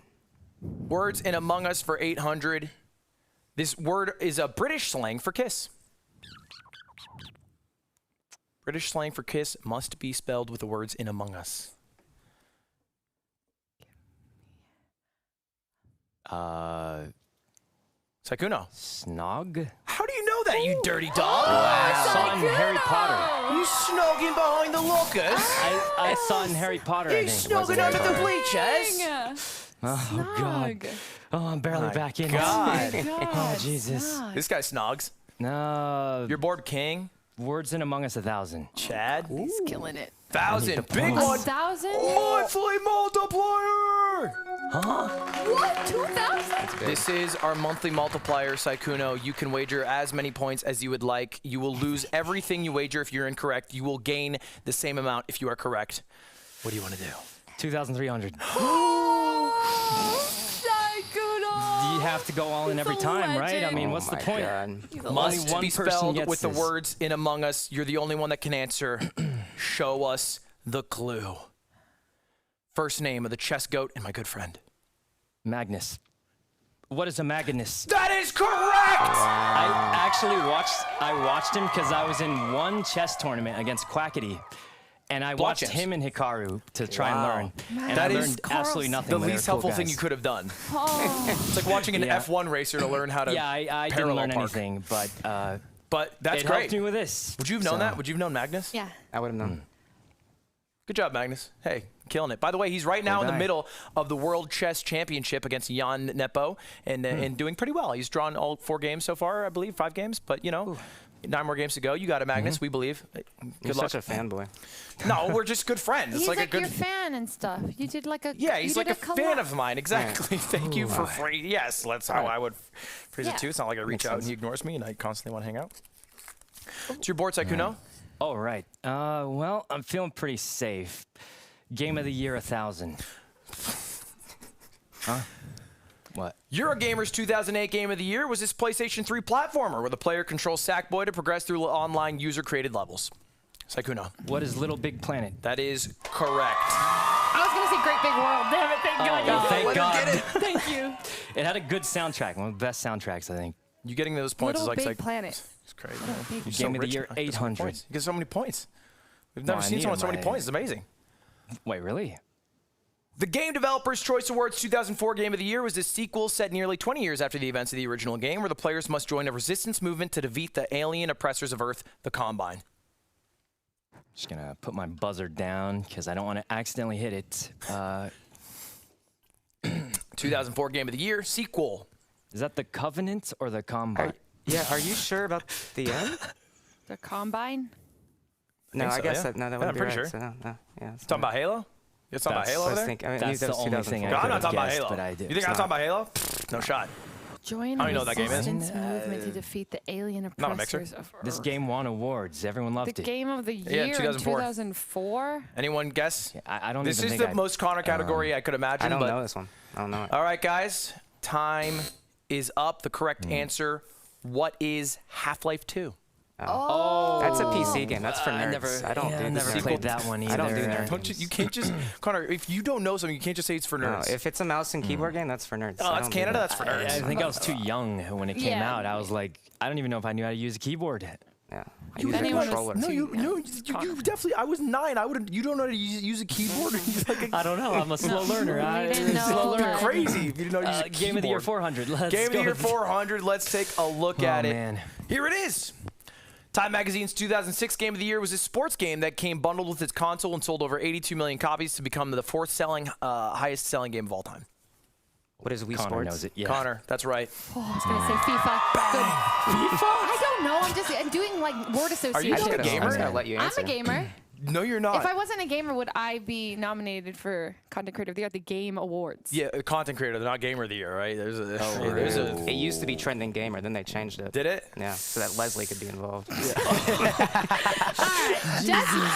Words in Among Us for 800. This word is a British slang for kiss. British slang for kiss must be spelled with the words in Among Us. Sykkuno. Snog? How do you know that, you dirty dog? I saw it in Harry Potter. You snogging behind the lockers? I saw it in Harry Potter. I You think. snogging under the bleachers? Yeah. Oh God. Snog. Oh, I'm barely My back in. God. Oh Jesus. Snog. This guy snogs. No. Your board king, Words in Among Us 1,000. Chad. He's killing it. 1,000. Big points. one. 1,000? Monthly multiplier. What? 2,000? This is our monthly multiplier, Sykkuno. You can wager as many points as you would like. You will lose everything you wager if you're incorrect. You will gain the same amount if you are correct. What do you want to do? 2,300. Sykkuno! You have to go all in every He's a time, right? I legend. mean, what's the my point? God. He's a Must legend. one be person spelled gets with the this. words in Among Us. You're the only one that can answer. Show us the clue. First name of the chess goat and my good friend. Magnus. What is a Magnus? That is correct! I actually watched him because I was in one chess tournament against Quackity. And I watched chess. him and Hikaru to try and learn. And That I is learned absolutely nothing. The but they were least cool helpful thing guys. you could have done. Oh. It's like watching an Yeah. F1 racer to learn how to Yeah, I didn't parallel learn park. anything, but But that's it great. helped me with this. Would you have known So- that? Would you have known Magnus? Yeah. I would have known. Good job, Magnus. Hey, killing it. By the way, he's right now in the guy. middle of the World Chess Championship against Jan Nepo and doing pretty well. He's drawn all 4 games so far, I believe, 5 games. But, you know, 9 more games to go. You got it, Magnus. We believe. You're Good luck. such a fanboy. No, we're just good friends. It's He's like, like a good. your fan and stuff. You did like a Yeah, he's you like did a fan collab. of mine. Exactly. Thank you for free. Yes, that's how I would phrase Yeah. it too. It's not like I reach Makes out and sense. he ignores me and I constantly want to hang out. It's your board, Sykkuno. Oh, right. Well, I'm feeling pretty safe. Game of the year 1,000. Huh? What? Eurogamer's 2008 Game of the Year was this PlayStation 3 platformer where the player controls Sackboy to progress through online user-created levels. Sykkuno. What is Little Big Planet? That is correct. I was gonna say Great Big World. Damn it! Thank God. Thank God. Thank you. It had a good soundtrack. One of the best soundtracks, I think. You getting those points Little is like Big Planet. It's crazy. Big You're Game of the rich year, now. You get so many 800. points. You get so many points. We've Well, never I seen need someone with so them, many I- points. It's amazing. Wait, really? The Game Developers Choice Awards 2004 Game of the Year was a sequel set nearly 20 years after the events of the original game, where the players must join a resistance movement to defeat the alien oppressors of Earth, the Combine. Just gonna put my buzzer down because I don't want to accidentally hit it. 2004 Game of the Year sequel. Is that the Covenant or the Combine? Yeah, are you sure about the end? The Combine. No, think I so, guess yeah. that, no, that Yeah, wouldn't I'm be pretty right. sure. So no, yeah. it's Talking not. about Halo? You're talking about That's- Halo I over was there? thinking, I knew That's that the was only thing 2004. I I'm not could've talking about guessed, Halo. but I did. You think It's I'm talking not. about Halo? No shot. Join I don't a even know what that game is. resistance movement to defeat the alien Not a mixer. oppressors of Earth. This game won awards. Everyone loved The it. game of the Yeah, year in 2004. 2004. Anyone guess? I don't This even is think the most Connor category I could imagine. I don't but know this one. I don't know it. All right, guys. Time is up. The correct answer. What is Half-Life 2? Oh. That's a PC game. That's for nerds. I don't do never this. played that one either. I don't do that. Don't you can't just Connor. If you don't know something, you can't just say it's for No, nerds. if it's a mouse and keyboard game, that's for nerds. Oh, I that's don't do Canada. that. That's for I nerds. think I was too young when it came Yeah. out. I was like, I don't even know if I knew how to use a keyboard. Yeah. I You use a anyone was- controller. No, you Connor. definitely. I was 9. I wouldn't. You don't know how to use a keyboard. Like I don't know. I'm a slow learner. We didn't know slow learner. that. crazy if you didn't know how to use a Game of the year keyboard. 400. Let's Game of the go. year 400. Let's take a look Oh, at it. man. Here it is. Time Magazine's 2006 Game of the Year was a sports game that came bundled with its console and sold over 82 million copies to become the 4th highest selling game of all time. What is Wii Connor Sports? knows it. Yeah. Connor, that's right. Oh, I was gonna say FIFA. Good. FIFA? I don't know. I'm doing like word association. Are you not a I was gamer? gonna let you I'm answer. a gamer. No, you're not. If I wasn't a gamer, would I be nominated for Content Creator of the Year at the Game Awards? Yeah, content creator. They're not gamer of the year, right? There's a. there's a- It used to be trending gamer, then they changed it. Did it? Yeah, so that Leslie could be involved. Just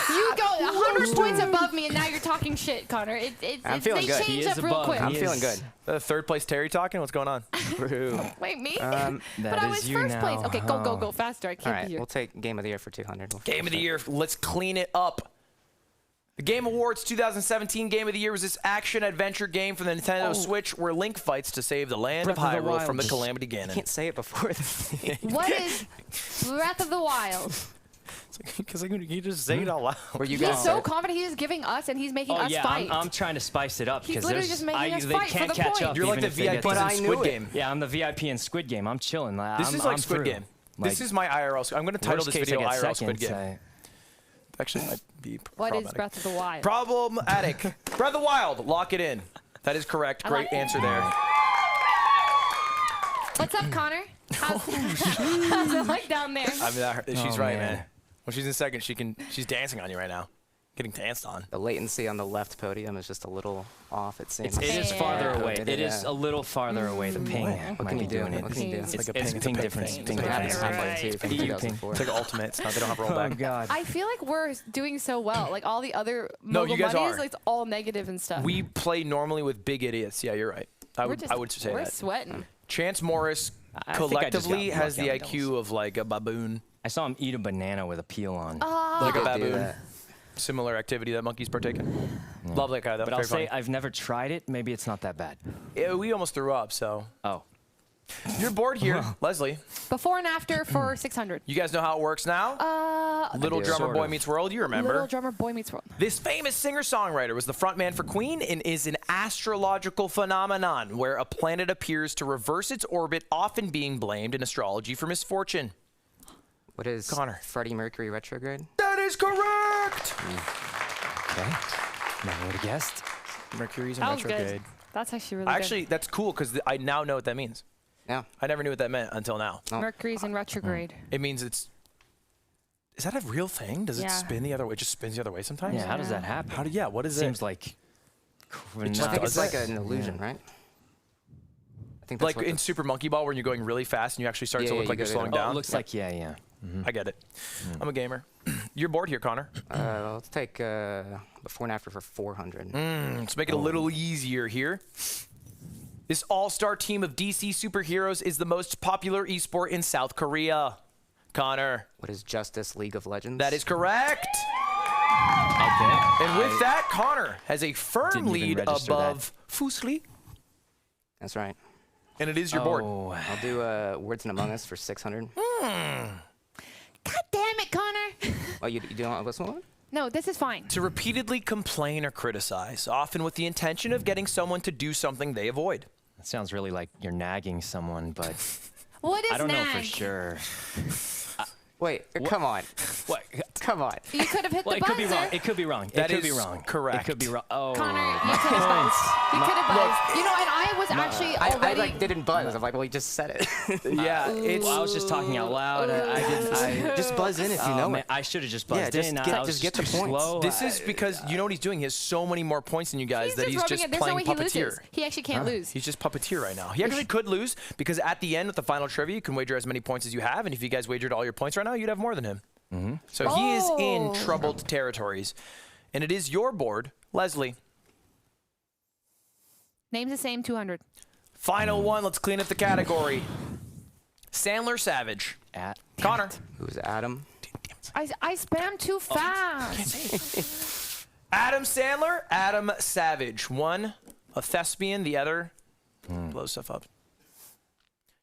you go 100 points above me, and now you're talking shit, Connor. I'm feeling they good. changed He is up real above. quick. He I'm is- feeling good. Third place Terry talking. What's going on? Wait, me? Um, but That I is was you first place. now. Okay, go faster. I all can't right, be here. we'll take Game of the Year for 200. Game of the Year. Let's clean it up. The Game Awards 2017 Game of the Year was this action-adventure game for the Nintendo Switch where Link fights to save the land Breath of of the Hyrule from the Wild. Calamity You Ganon. can't say it before the thing. What is Breath of the Wild? Because you just say it out loud. Were you He's guys so confident. He's giving us, and he's making Oh us yeah, fight. I'm trying to spice it up He's because literally just making us they fight for can't the catch point. up. You're like even the if they get VIP to But in I Squid knew it. Game. Yeah, I'm the VIP in Squid Game. I'm chilling. This is like I'm Squid through. Game. Like, This is my IRL. I'm going to title worst this case, video I get IRL Squid seconds, Game. Actually, it might be What is problematic. Breath of the Wild? Problematic. Breath of the Wild. Lock it in. That is correct. I Great like it. answer there. What's up, Connor? How's it like down there? I mean, she's Oh, right, man. man. When she's in second, she's dancing on you right now. Getting danced on. The latency on the left podium is just a little off, it seems. It is Yeah. farther away. It It is, is a little farther away. The ping What might can be you do? doing it. What can you do? It's It's like a ping, it's a ping ping difference. thing. Ping It's like It a difference. happened Right. too from EU ping. 2004. It's like ultimate. It's not, they don't have rollback. Oh God. I feel like we're doing so well. Like all the other No, Mogul you guys buddies, are. like, it's all negative and stuff. We play normally with big idiots. Yeah, you're right. I would say we're that. sweating. Chance Morris I think I just collectively got has the lucky on IQ of like a baboon. I saw him eat a banana with a peel on. Like a do baboon. that. Similar activity that monkeys partake in. Love that guy. That But was I'll very say I've never tried it. Maybe it's not that bad. funny. Yeah, we almost threw up, so. Oh. You're bored here, Leslie. Before and after for 600. You guys know how it works now? Little do. Drummer Sort Boy of. Meets World, you remember. Little Drummer Boy Meets World. This famous singer-songwriter was the frontman for Queen and is an astrological phenomenon where a planet appears to reverse its orbit, often being blamed in astrology for misfortune. What is Connor. Freddie Mercury retrograde? That is correct! Okay. Never would have guessed. Mercury's in That was retrograde. good. That's actually really Actually, that's cool because I now know what that means. Yeah. I never knew what that meant until now. good. Mercury's in retrograde. It means it's... Is that a real thing? Does it Yeah. spin the other way? It just spins the other way sometimes? Yeah. How does that happen? How do, yeah, what is Seems it? like. I think it's does like it? an illusion, right? I think that's Like what in the- Super Monkey Ball when you're going really fast and you actually start to Yeah, look yeah, like you you're go slowing down. Oh, down? it looks like yeah. I get it. I'm a gamer. You're bored here, Connor. let's take before and after for 400. Let's make it a little easier here. This all-star team of DC superheroes is the most popular esport in South Korea. Connor, What is Justice League of Legends? that is correct. Okay. And with that, Connor has a firm Didn't even lead register that. above Fuslie, That's right. and it is your board. Oh. I'll do Words and Among Us for 600. God damn it, Connor. Oh, you don't want this one? No, this is fine. To repeatedly complain or criticize, often with the intention of getting someone to do something they avoid. That sounds really like you're nagging someone, but What is I don't know for nag? sure. Wait, come on. What? Come on. You could have hit Well, the it could buzzer. be wrong. It could be wrong. That it could be is wrong. correct. It could be wrong. Oh. Connor, you could have buzzed. You could have buzzed. You know, and I was actually I already. like didn't buzz. I'm like, well, he just said it. Yeah, it's... Well, I was just talking out loud. I Just buzz in if you oh, know man, it. I should have just buzzed just in. get- I was just get the too points. slow. This is because you know what he's doing. He has so many more points than you guys He's that he's rubbing just it. There's no playing way he puppeteer. loses. He actually can't lose. He's just puppeteer right now. He actually could lose because at the end with the final trivia, you can wager as many points as you have, and if you guys wagered all your points right now, you'd have more than him. So he is in Oh. troubled territories, and it is your board, Leslie. Name's the same, 200. Final one. Let's clean up the category. Sandler Savage. At Connor. Who's Adam? I spammed too fast. Adam Sandler. Adam Savage. One a thespian, the other blows stuff up.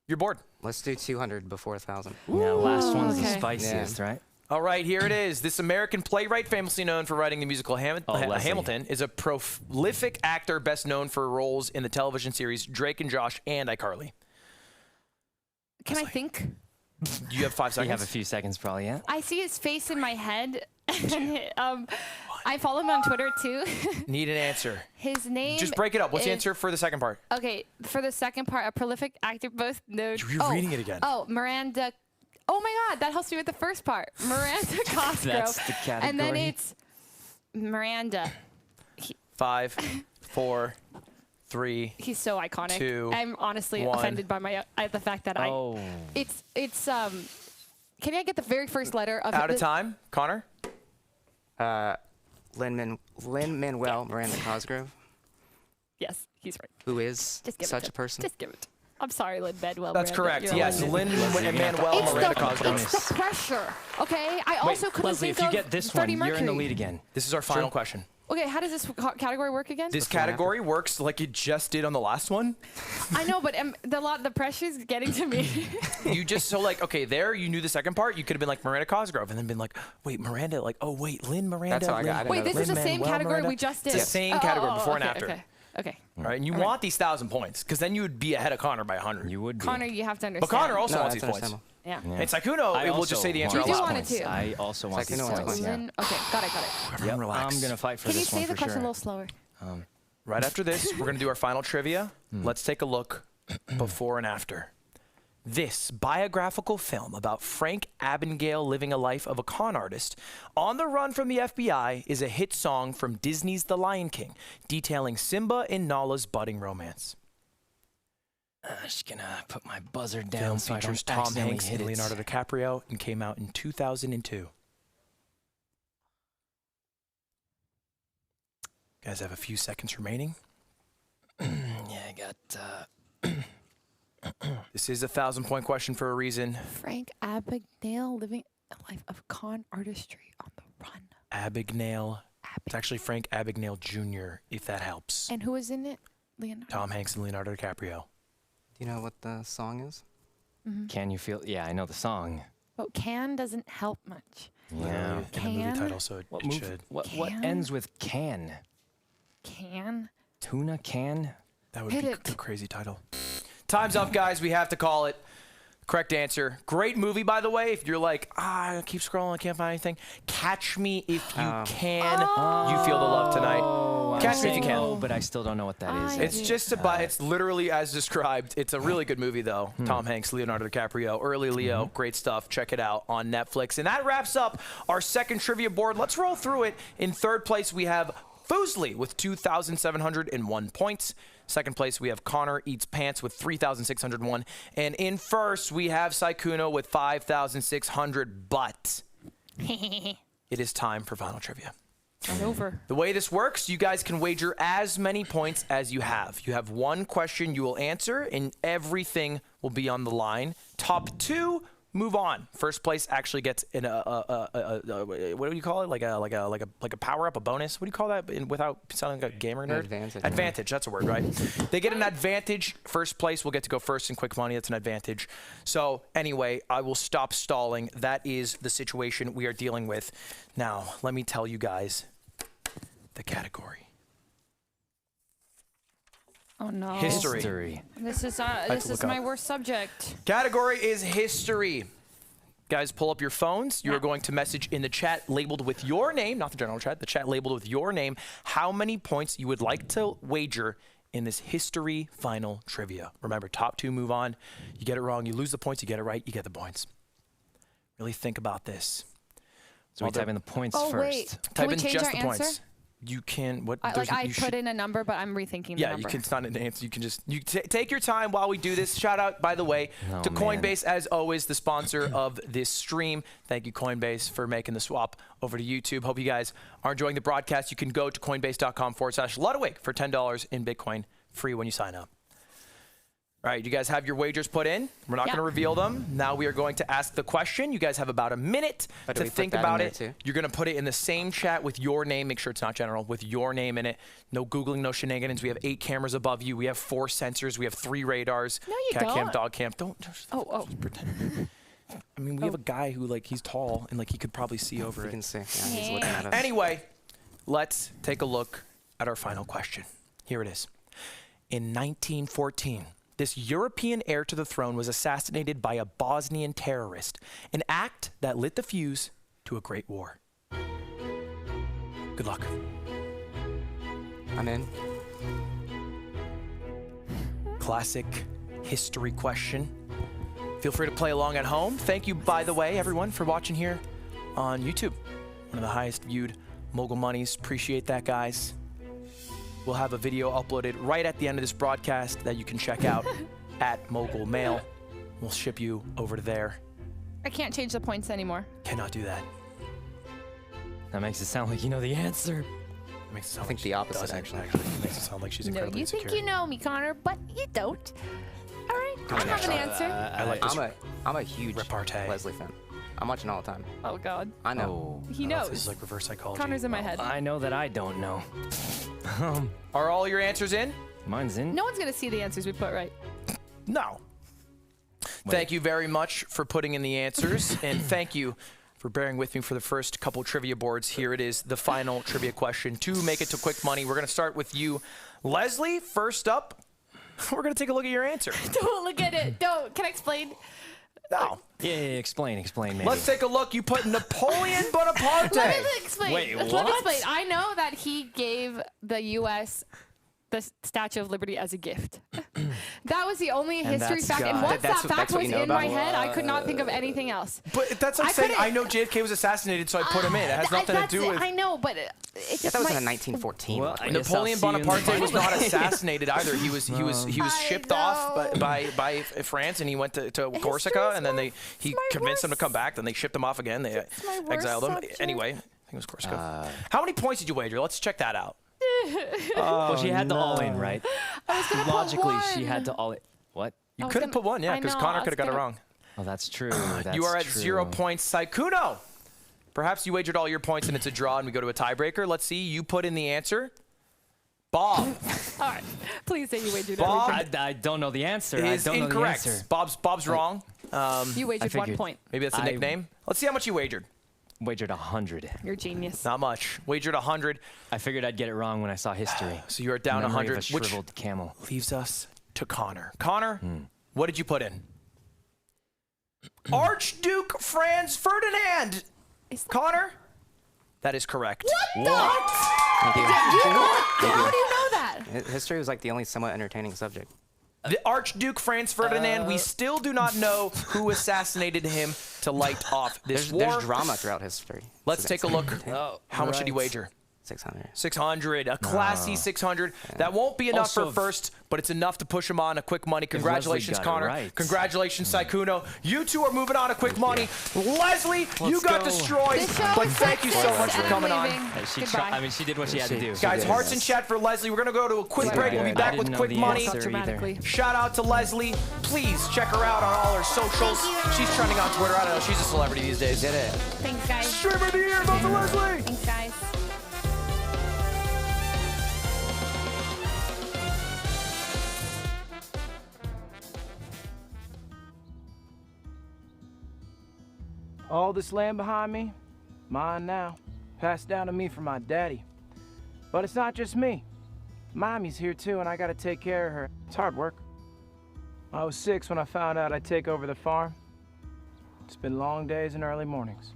You're bored. Let's do 200 before 1,000. Now, last one's the okay. spiciest, right? All right, here it is. This American playwright, famously known for writing the musical Leslie. Hamilton, is a prolific actor best known for roles in the television series Drake and Josh and iCarly. Can I think? You have 5 You seconds. have a few seconds, probably, yeah? I see his face in my head. I follow him on Twitter too. Need an answer. His name. Just break it up. What's the is- answer for the second part? Okay, for the second part, a prolific actor, both known. You're reading it again. Oh, Miranda. Oh my God, that helps me with the first part. Miranda Cosgrove. That's the And then category. it's Miranda. 5, 4, 3. He's so iconic. 2, I'm honestly 1. offended by the fact that Oh. It's. Can I get the very first letter of Out of the- time, Connor. Lin-Manuel Miranda Cosgrove, Yes, he's right. who is Just give such it a person. Just give it. I'm sorry, Lin-Manuel. That's Miranda. correct. You're Yes, right. Lin Manuel It's Miranda the, Cosgrove. it's the pressure. Okay, I also Wait, couldn't Leslie, think if you of get this Freddie one, you're in the Mercury. lead again. This is our final question. Okay, how does this category work again? This Before and category works like it just did on the last one. I know, but the pressure's getting to me. You just so like okay, there you knew the second part. You could have been like Miranda Cosgrove and then been like, wait, Miranda, like oh wait, Lin Miranda. That's how I got- I Lin- didn't Wait, this is the same Lin-Manuel category Miranda. we just did. It's the same category before and okay, after. Okay. Okay. All right, and you want these 1,000 points because then you would be ahead of Connor by 100. You would be. Connor, you have to understand. But Connor also No, wants that's these points. understandable. Yeah. And Sykkuno, I we'll just say the answer You out do loud. want it too. I also want these Sykkuno wants points, points. yeah. Okay, got it. Yep, Relax. I'm going to fight for Can you this one say the for question sure. a little slower? right after this, we're going to do our final trivia. Let's take a look before and after. This biographical film about Frank Abagnale living a life of a con artist on the run from the FBI is a hit song from Disney's The Lion King, detailing Simba and Nala's budding romance. I'm just gonna put my buzzer down Film so I features don't Tom accidentally Hanks hit and it. Leonardo DiCaprio and came out in 2002. You guys have a few seconds remaining. Yeah, I got. This is a 1,000-point question for a reason. Frank Abagnale living a life of con artistry on the run. Abagnale. It's actually Frank Abagnale Jr., if that helps. And who was in it? Leonardo. Tom Hanks and Leonardo DiCaprio. Do you know what the song is? Can you feel? Yeah, I know the song. But can doesn't help much. Yeah. In the movie Can? title, so it should. What Can? ends with can? Can? Tuna can? That would Hit be it. a crazy title. Time's up, guys. We have to call it. Correct answer. Great movie, by the way. If you're like, I keep scrolling, I can't find anything. Catch Me If You Can. You feel the love tonight. Catch Me If You Can. Oh, but I still don't know what that is. I It's do. just about, it's literally as described. It's a really good movie, though. Tom Hanks, Leonardo DiCaprio, early Leo. Great stuff. Check it out on Netflix. And that wraps up our second trivia board. Let's roll through it. In third place, we have Fuslie with 2,701 points. Second place, we have Connor Eats Pants with 3,601. And in first, we have Sykkuno with 5,600. But it is time for final trivia. Not over. The way this works, you guys can wager as many points as you have. You have one question you will answer, and everything will be on the line. Top two, move on. First place actually gets what do you call it? Like a power up, a bonus. What do you call that? Without sounding like a gamer nerd. Advantage. Advantage. That's a word, right? They get an advantage. First place will get to go first in quick money. That's an advantage. So anyway, I will stop stalling. That is the situation we are dealing with. Now, let me tell you guys the category. Oh no. History. This is look my up. worst subject. Category is history. Guys, pull up your phones. You're going to message in the chat labeled with your name, not the general chat, the chat labeled with your name, how many points you would like to wager in this history final trivia. Remember, top two move on. You get it wrong, you lose the points. You get it right, you get the points. Really think about this. So we type in the points Oh first. wait. Can Type we in change just our the answer? points. You can, what? I there's- you put should- in a number, but I'm rethinking the Yeah, number. you can. It's not an answer. You can just take your time while we do this. Shout out, by the way, Oh, to man. Coinbase, as always, the sponsor of this stream. Thank you, Coinbase, for making the swap over to YouTube. Hope you guys are enjoying the broadcast. You can go to coinbase.com/Ludwig for $10 in Bitcoin, free when you sign up. All right, you guys have your wagers put in. We're not Yeah. going to reveal them. Now we are going to ask the question. You guys have about a minute But do to we put think that in about there it. too? You're going to put it in the same chat with your name. Make sure it's not general, with your name in it. No Googling, no shenanigans. We have 8 cameras above you. We have 4 sensors. We have 3 radars. No, you Cat cam, don't. dog cam. Don't just, Oh. just pretend. I mean, we have a guy who, like, he's tall and, like, he could probably see over You it. can see. Yeah, he's looking at us. Anyway, let's take a look at our final question. Here it is. In 1914, this European heir to the throne was assassinated by a Bosnian terrorist, an act that lit the fuse to a great war. Good luck. I'm in. Classic history question. Feel free to play along at home. Thank you, by the way, everyone, for watching here on YouTube. One of the highest viewed Mogul Monies. Appreciate that, guys. We'll have a video uploaded right at the end of this broadcast that you can check out at Mogul Mail. We'll ship you over to there. I can't change the points anymore. Cannot do that. That makes it sound like you know the answer. It makes it sound I think like the she opposite, doesn't, actually. It makes it sound like she's No, incredibly you think insecure. you know me, Connor, but you don't. All right, I have an answer. I like this. I'm a huge repartee. Leslie fan. I'm watching all the time. Oh God, I know. Oh, he This knows. is like reverse psychology. Connor's in my head. I know that I don't know. Are all your answers in? Mine's in. No one's gonna see the answers we put right. No. Thank you very much for putting in the answers, and thank you for bearing with me for the first couple trivia boards. Here it is, the final trivia question to make it to quick money. We're going to start with you, Leslie. First up, we're going to take a look at your answer. Don't look at it. Don't. Can I explain? No. Yeah, explain, maybe. Let's take a look. You put Napoleon Bonaparte. Let me explain. Wait, Let me what? explain. I know that he gave the U.S. the Statue of Liberty as a gift. That was the only history that's fact. And God. once That's that what- fact that's what was you know in my about? head, I could not think of anything else. But that's what I'm I saying. couldn't- I know JFK was assassinated, so I put him in. It has nothing to do with. I know, but it just That was might- in 1914. Well, I guess Napoleon I'll see you in the Bonaparte was not Bible. assassinated either. He was I shipped off know. by France, and he went to Corsica, and then he my convinced him to worst- come back. Then they shipped him off again. They my worst exiled him. subject. Anyway, I think it was Corsica. How many points did you wager? Let's check that out. Well, she had to all in, right? I was gonna put Logically, she one. had to all in. What? You I was could have gonna- put one, yeah, I because know, Connor I could have was got it gonna- wrong. Oh, that's true. That's You are at true. 0 points. Sykkuno. Perhaps you wagered all your points and it's a draw and we go to a tiebreaker. Let's see. You put in the answer. Bob All right. Please say you wagered Bob- everything. I don't know the answer. is I don't incorrect. know the answer. Bob's wrong. You wagered 1 figured. point. Maybe that's a I- nickname. Let's see how much you wagered. Wagered 100. You're a genius. Not much. Wagered 100. I figured I'd get it wrong when I saw history. So you are down Memory 100, of a which shriveled camel. leaves us to Connor. Connor, what did you put in? Archduke Franz Ferdinand. Is that- Connor, that is correct. Thank you. How do you know that? History was like the only somewhat entertaining subject. The Archduke Franz Ferdinand, we still do not know who assassinated him to light off this war. There's drama throughout history. Let's take a look. Oh, How much did he right. wager? 600. 600, a classy 600. That won't be enough Also, for first, but it's enough to push him on a quick money. Congratulations, got it Connor. right. Congratulations, Sykkuno. You two are moving on to quick money. Leslie, you Let's got go. destroyed, This show but is thank you so sexist, much for and I'm coming on. leaving. She Goodbye. I mean, she did what she had to do. Guys, hearts in chat for Leslie. We're going to go to a quick break. We'll be I back didn't with know quick the money. answer either. Dramatically. Shout out to Leslie. Please check her out on all her socials. She's trending on Twitter. I don't know. She's a celebrity these days. Did it. Thanks, guys. Streamer of the year, vote for Leslie. Thanks, guys. All this land behind me, mine now, passed down to me from my daddy. But it's not just me. Mommy's here too, and I gotta take care of her. It's hard work. I was 6 when I found out I'd take over the farm. It's been long days and early mornings.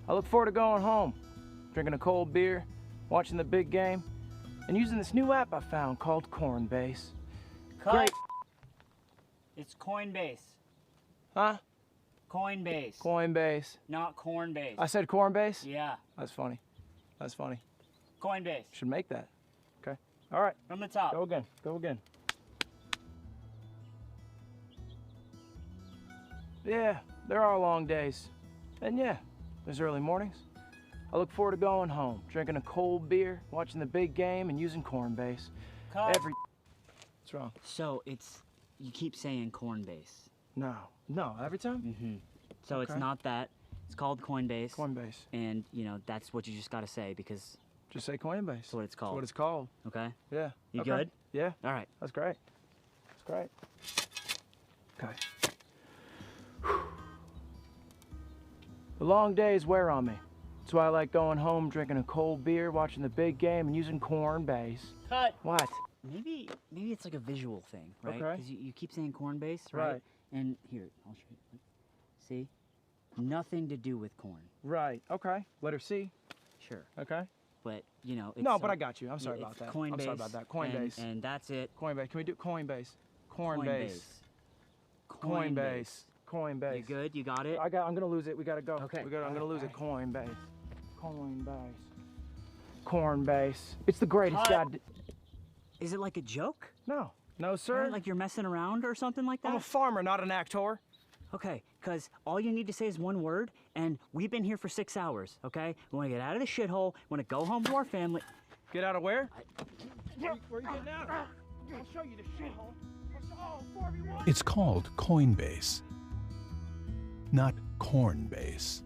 I look forward to going home, drinking a cold beer, watching the big game, and using this new app I found called Coinbase. Cut. Great. It's Coinbase. Huh? Coinbase. Coinbase. Not Cornbase. I said Coinbase? Yeah. That's funny. That's funny. Coinbase. Should make that. Okay. All right. From the top. Go again. Go again. Yeah, there are long days. And yeah, there's early mornings. I look forward to going home, drinking a cold beer, watching the big game, and using Coinbase. Cut. What's wrong? So it's, you keep saying Cornbase. No, every time? Mm-hmm. So it's Okay. not that. It's called Coinbase. Coinbase. And, you know, that's what you just got to say because Just say Coinbase. that's what it's That's called. what it's called. Okay? Yeah. You Okay. good? Yeah, All right. that's great. That's great. Okay. The long days wear on me. That's why I like going home, drinking a cold beer, watching the big game, and using Coinbase. Cut. What? Maybe it's like a visual thing, right? Okay. Because you keep saying Cornbase, right? Right. And here, I'll show you. See? Nothing to do with corn. Right. Okay. Letter C. Sure. Okay. But, you know, it's No, but I got you. I'm sorry yeah, about it's that. Coinbase. I'm sorry about that. Coinbase. And that's it. Coinbase. Can we do Coinbase? Coinbase. Coinbase. Coinbase. You good? You got it? I'm gonna lose it. We gotta go. Okay. I'm Alright, gonna lose it. alright. Coinbase. Coinbase. Coinbase. It's the greatest Cut. god. Is it like a joke? No. No, Right? sir. Like you're messing around or something like I'm a that? farmer, not an actor. Okay, because all you need to say is one word, and we've been here for 6 hours, okay? We want to get out of the shithole, want to go home to our family. Get out of where? Where are you getting out of? I'll show you the shithole. Oh, 4v1. It's called Coinbase, not Cornbase.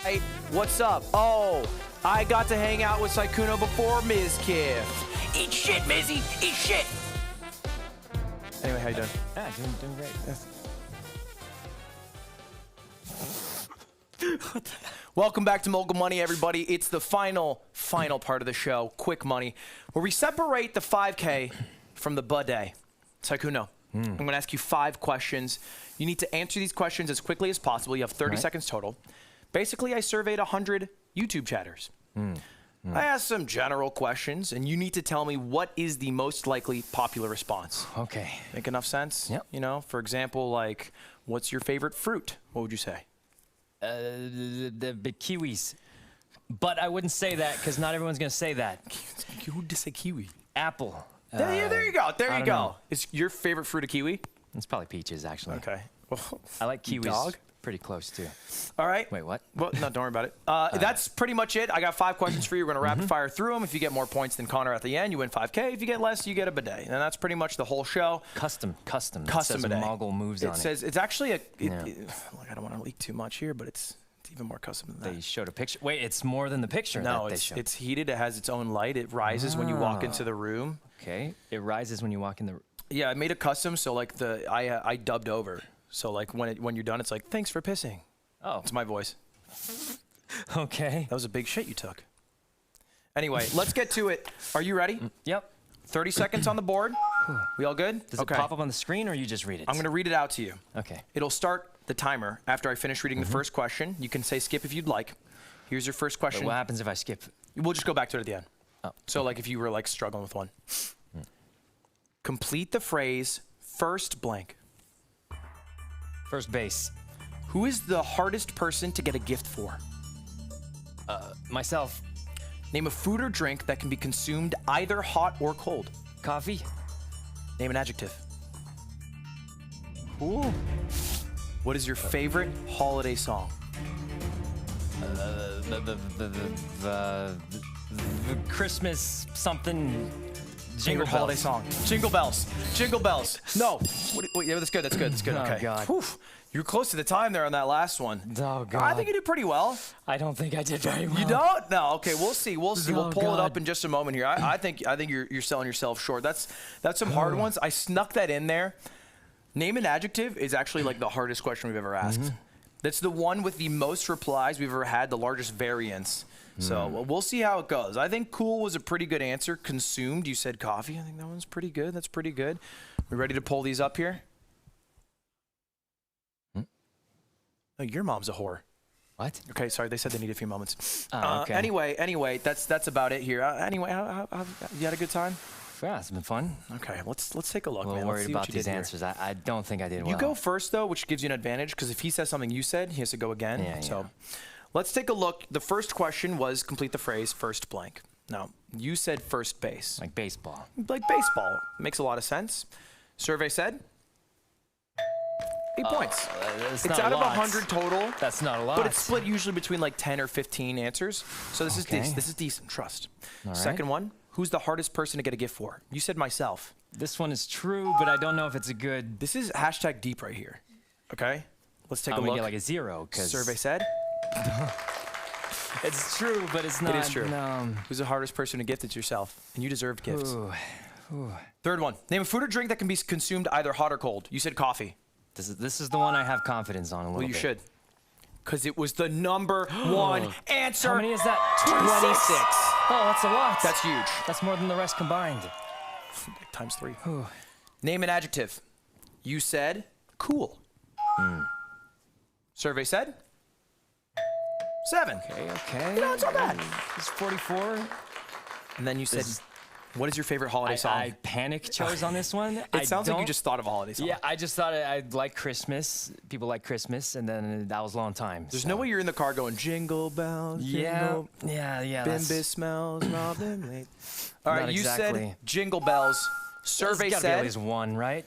Hey, what's up? Oh, I got to hang out with Sykkuno before Ms. Kiff. Eat shit, Mizzy! Eat shit! Anyway, how you doing? Yeah, doing great. Welcome back to Mogul Money, everybody. It's the final part of the show, Quick Money, where we separate the 5K from the bidet. Sykkuno, I'm going to ask you 5 questions. You need to answer these questions as quickly as possible. You have 30 seconds total. Basically, I surveyed 100 YouTube chatters. I asked some general questions, and you need to tell me what is the most likely popular response. Okay. Make enough sense? Yep. You know, for example, like, what's your favorite fruit? What would you say? The kiwis. But I wouldn't say that because not everyone's going to say that. Who did say kiwi? Apple. There you go. There I you don't go. know. Is your favorite fruit a kiwi? It's probably peaches, actually. Okay. Well, I like kiwis. dog. Pretty close, too. all right. Wait, what? Well, no, don't worry about it. That's pretty much it. I got 5 questions for you. We're going to rapid fire through them. If you get more points than Connor at the end, you win 5K. If you get less, you get a bidet. And that's pretty much the whole show. Custom. Custom It says bidet. Mogul moves on It says it's actually a. Yeah. Look, I don't want to leak too much here, but it's even more custom than that. They showed a picture. Wait, it's more than the picture No, that they showed. it's heated. It has its own light. It rises when you walk into the room. Okay. It rises when you walk in the... Yeah, I made it custom, so like I dubbed over. So like when you're done, it's like, thanks for pissing. Oh, It's my voice. okay. That was a big shit you took. Anyway, let's get to it. Are you ready? Yep. 30 seconds on the board. We all good? Does it pop up on the screen or you just read it? I'm going to read it out to you. Okay. It'll start the timer after I finish reading the first question. You can say skip if you'd like. Here's your first question. What happens if I skip? We'll just go back to it at the end. Oh. So like if you were like struggling with one. Complete the phrase first blank. First base. Who is the hardest person to get a gift for? Myself. Name a food or drink that can be consumed either hot or cold. Coffee. Name an adjective. Ooh. What is your favorite holiday song? The Christmas something. Jingle Favorite holiday bells. song. Jingle bells. Jingle bells. No. Wait, yeah, that's good. That's good. That's good. Oh, Okay. God. Whew. You're close to the time there on that last one. Oh, God. I think you did pretty well. I don't think I did very well. You don't? No. Okay. We'll see. We'll see. We'll Oh, pull it up God. in just a moment here. I think you're selling yourself short. That's some hard ones. I snuck that in there. Name an adjective is actually like the hardest question we've ever asked. That's the one with the most replies we've ever had, the largest variance. So we'll see how it goes. I think cool was a pretty good answer. Consumed, you said coffee. I think that one's pretty good. That's pretty good. We ready to pull these up here? Oh, your mom's a whore. What? Okay, sorry. They said they need a few moments. Oh, okay. Anyway, that's about it here. Anyway, how, you had a good time? Yeah, it's been fun. Okay, let's take a look, I'm a man. little Let's worried see what about you these did here. answers. I don't think I did well. You go first, though, which gives you an advantage, because if he says something you said, he has to go again. Yeah, so yeah. let's take a look. The first question was complete the phrase first blank. Now, you said first base. Like baseball. Like baseball. Makes a lot of sense. Survey said 8 points. It's It's not out a of lot. 100 total. That's not a lot. But it's split usually between like 10 or 15 answers. So this Okay. is this is decent. Trust. All right. Second one. Who's the hardest person to get a gift for? You said myself. This one is true, but I don't know if it's a good. This is hashtag deep right here. Okay. Let's take I'm a gonna look. get like a 0 because Survey said. it's true, but it's not. It is true. No. Who's the hardest person to gift? It's yourself, and you deserved gifts. Ooh. Third one. Name a food or drink that can be consumed either hot or cold. You said coffee. This is the one I have confidence on a little Well, you bit. should. Because it was the number one answer. How many is that? 26. Oh, that's a lot. That's huge. That's more than the rest combined. Times 3. Name an adjective. You said cool. Survey said 7. Okay. You know, it's not bad. It's 44. And then you said, is- what is your favorite holiday song? I panic chose on this one. It sounds like you just thought of a holiday song. Yeah, I just thought I'd like Christmas. People like Christmas, and then that was a long time. There's so. no way you're in the car going, jingle bells, jingle. Yeah. Bimbi smells, Robin late. All right, Not you exactly. said jingle bells. Survey There's gotta be at said least 1, right?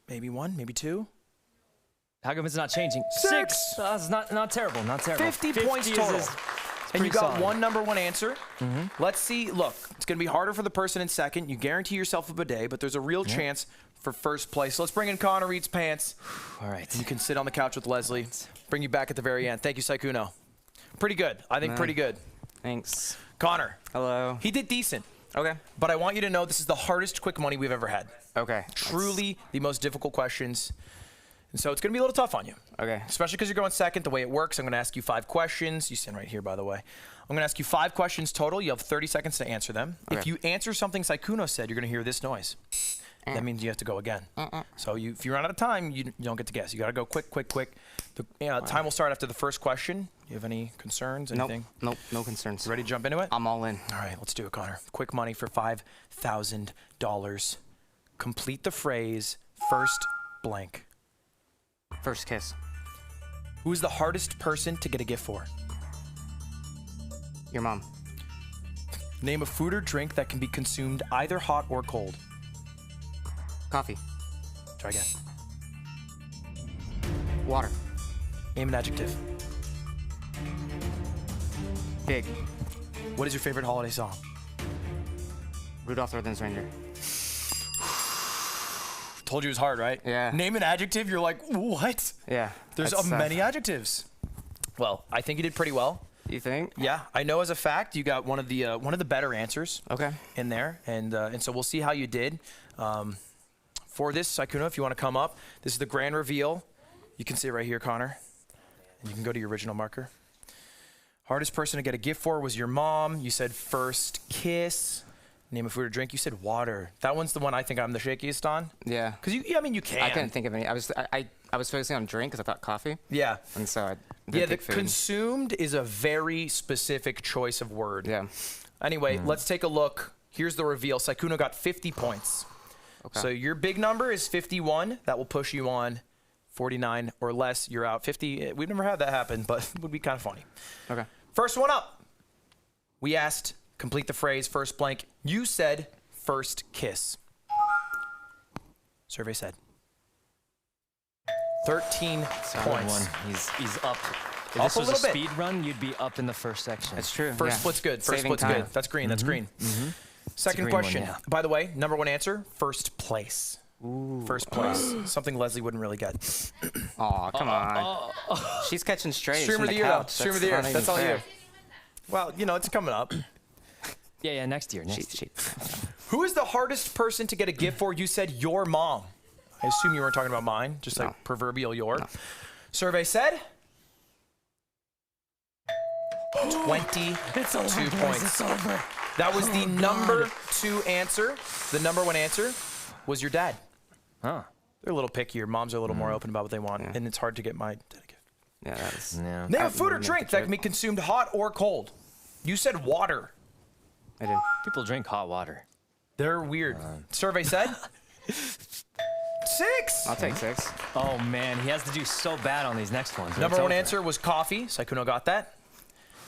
maybe 1, maybe 2. How come it's not changing? 6. It's not terrible. Not terrible. 50 points total. And you pretty got solid. one number 1 answer. Let's see. Look, it's going to be harder for the person in second. You guarantee yourself a bidet, but there's a real chance for first place. So let's bring in Connoreatspants. All right. You can sit on the couch with Leslie. Bring you back at the very end. Thank you, Sykkuno. Pretty good. I think pretty good. Thanks. Connor. Hello. He did decent. Okay. But I want you to know this is the hardest quick money we've ever had. Okay. Truly the most difficult questions. And so it's going to be a little tough on you. Okay. Especially because you're going second. The way it works, I'm going to ask you 5 questions. You stand right here, by the way. I'm going to ask you 5 questions total. You have 30 seconds to answer them. Okay. If you answer something Sykkuno said, you're going to hear this noise. That means you have to go again. So if you run out of time, you don't get to guess. You got to go quick, quick, quick. The time will start after the first question. Do you have any concerns, anything? Nope, no concerns. Ready to jump into it? I'm all in. All right, let's do it, Connor. Quick money for $5,000. Complete the phrase, first blank. First kiss. Who is the hardest person to get a gift for? Your mom. Name a food or drink that can be consumed either hot or cold. Coffee. Try again. Water. Name an adjective. Big. What is your favorite holiday song? Rudolph the Red-Nosed Reindeer. Told you it was hard, right? Yeah. Name an adjective, you're like, what? Yeah. There's that's many adjectives. Well, I think you did pretty well. You think? Yeah, I know as a fact you got one of the better answers. Okay. In there, and so we'll see how you did. For this, Sykkuno, if you want to come up, this is the grand reveal. You can see it right here, Connor. And you can go to your original marker. Hardest person to get a gift for was your mom. You said first kiss. Name a food or drink. You said water. That one's the one I think I'm the shakiest on. Yeah. Because you can. I couldn't think of any. I was focusing on drink because I thought coffee. Yeah. And so I didn't Yeah, the pick food. consumed is a very specific choice of word. Yeah. Anyway, let's take a look. Here's the reveal. Sykkuno got 50 points. Okay. So your big number is 51. That will push you on 49 or less. You're out 50. We've never had that happen, but it would be kind of funny. Okay. First one up. We asked, complete the phrase, first blank. You said first kiss. Survey said 13 points. He's up. If Up this a was a little bit. speed run, you'd be up in the first section. That's true. First yeah. split's good. First Saving split's time. good. That's green. That's green. Second green question. one, yeah. By the way, number one answer, first place. First place. Something Leslie wouldn't really get. Aw, come on. She's catching strays Stream from of the the year, though. couch. Stream of the year. not That's even all you. fair. Well, it's coming up. Yeah, next year. Next year. Who is the hardest person to get a gift for? You said your mom. I assume you weren't talking about mine, just like proverbial your. No. Survey said 22 points. It's over. That was the number 2 answer. The number 1 answer was your dad. Huh. They're a little pickier. Moms are a little more open about what they want, and it's hard to get my dad a gift. Yeah, that was. Yeah. Name a food or drink that can be consumed hot or cold. You said water. I did. People drink hot water. They're weird. Survey said 6. I'll take 6. Oh man, he has to do so bad on these next ones. Number It's 1 over. answer was coffee. Sykkuno got that.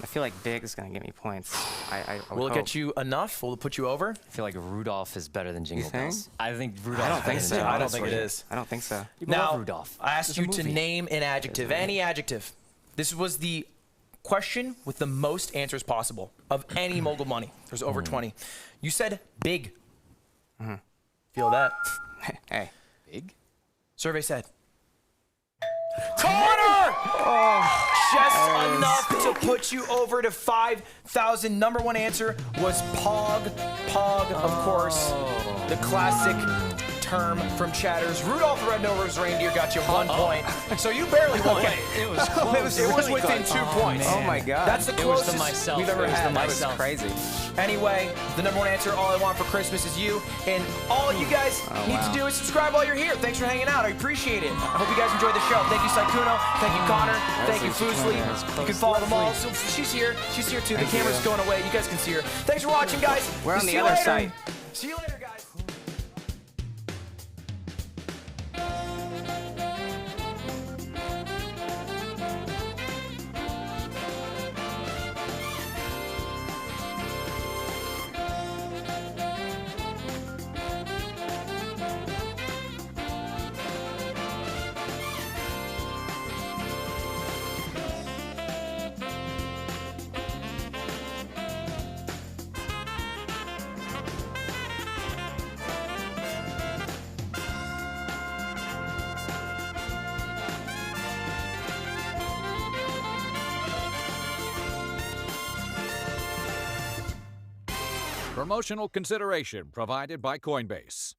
I feel like big is gonna get me points. I would Will it hope. get you enough? Will it put you over? I feel like Rudolph is better than Jingle think? Bells. I think Rudolph. I don't think is so. better than I don't Jingle think it Bells. is. I don't think so. People love Now, Rudolph. I asked There's you a to movie. name an adjective, any adjective. This was the question with the most answers possible of any Mogul money. There's over 20. You said big. Feel that? Hey. Big. Survey said. Connor! Just enough to put you over to 5,000. Number 1 answer was Pog. Pog, of course, the classic term from Chatters. Rudolph the Red-Nosed Reindeer got you 1 point. So you barely won. It was close. It was within 2 points. Oh my God. That's the It was closest the myself. we've ever It was had. the That was myself. crazy. Anyway, the number 1 answer, all I want for Christmas is you. And all you guys need to do is subscribe while you're here. Thanks for hanging out. I appreciate it. I hope you guys enjoyed the show. Thank you, Sykkuno. Thank you, Connor. Thank you, Fuslie. You can follow them all. So she's here. She's here too. The camera's going away. You guys can see her. Thanks for watching, guys. We're on See the you other later. side. See you later, guys. Promotional consideration provided by Coinbase.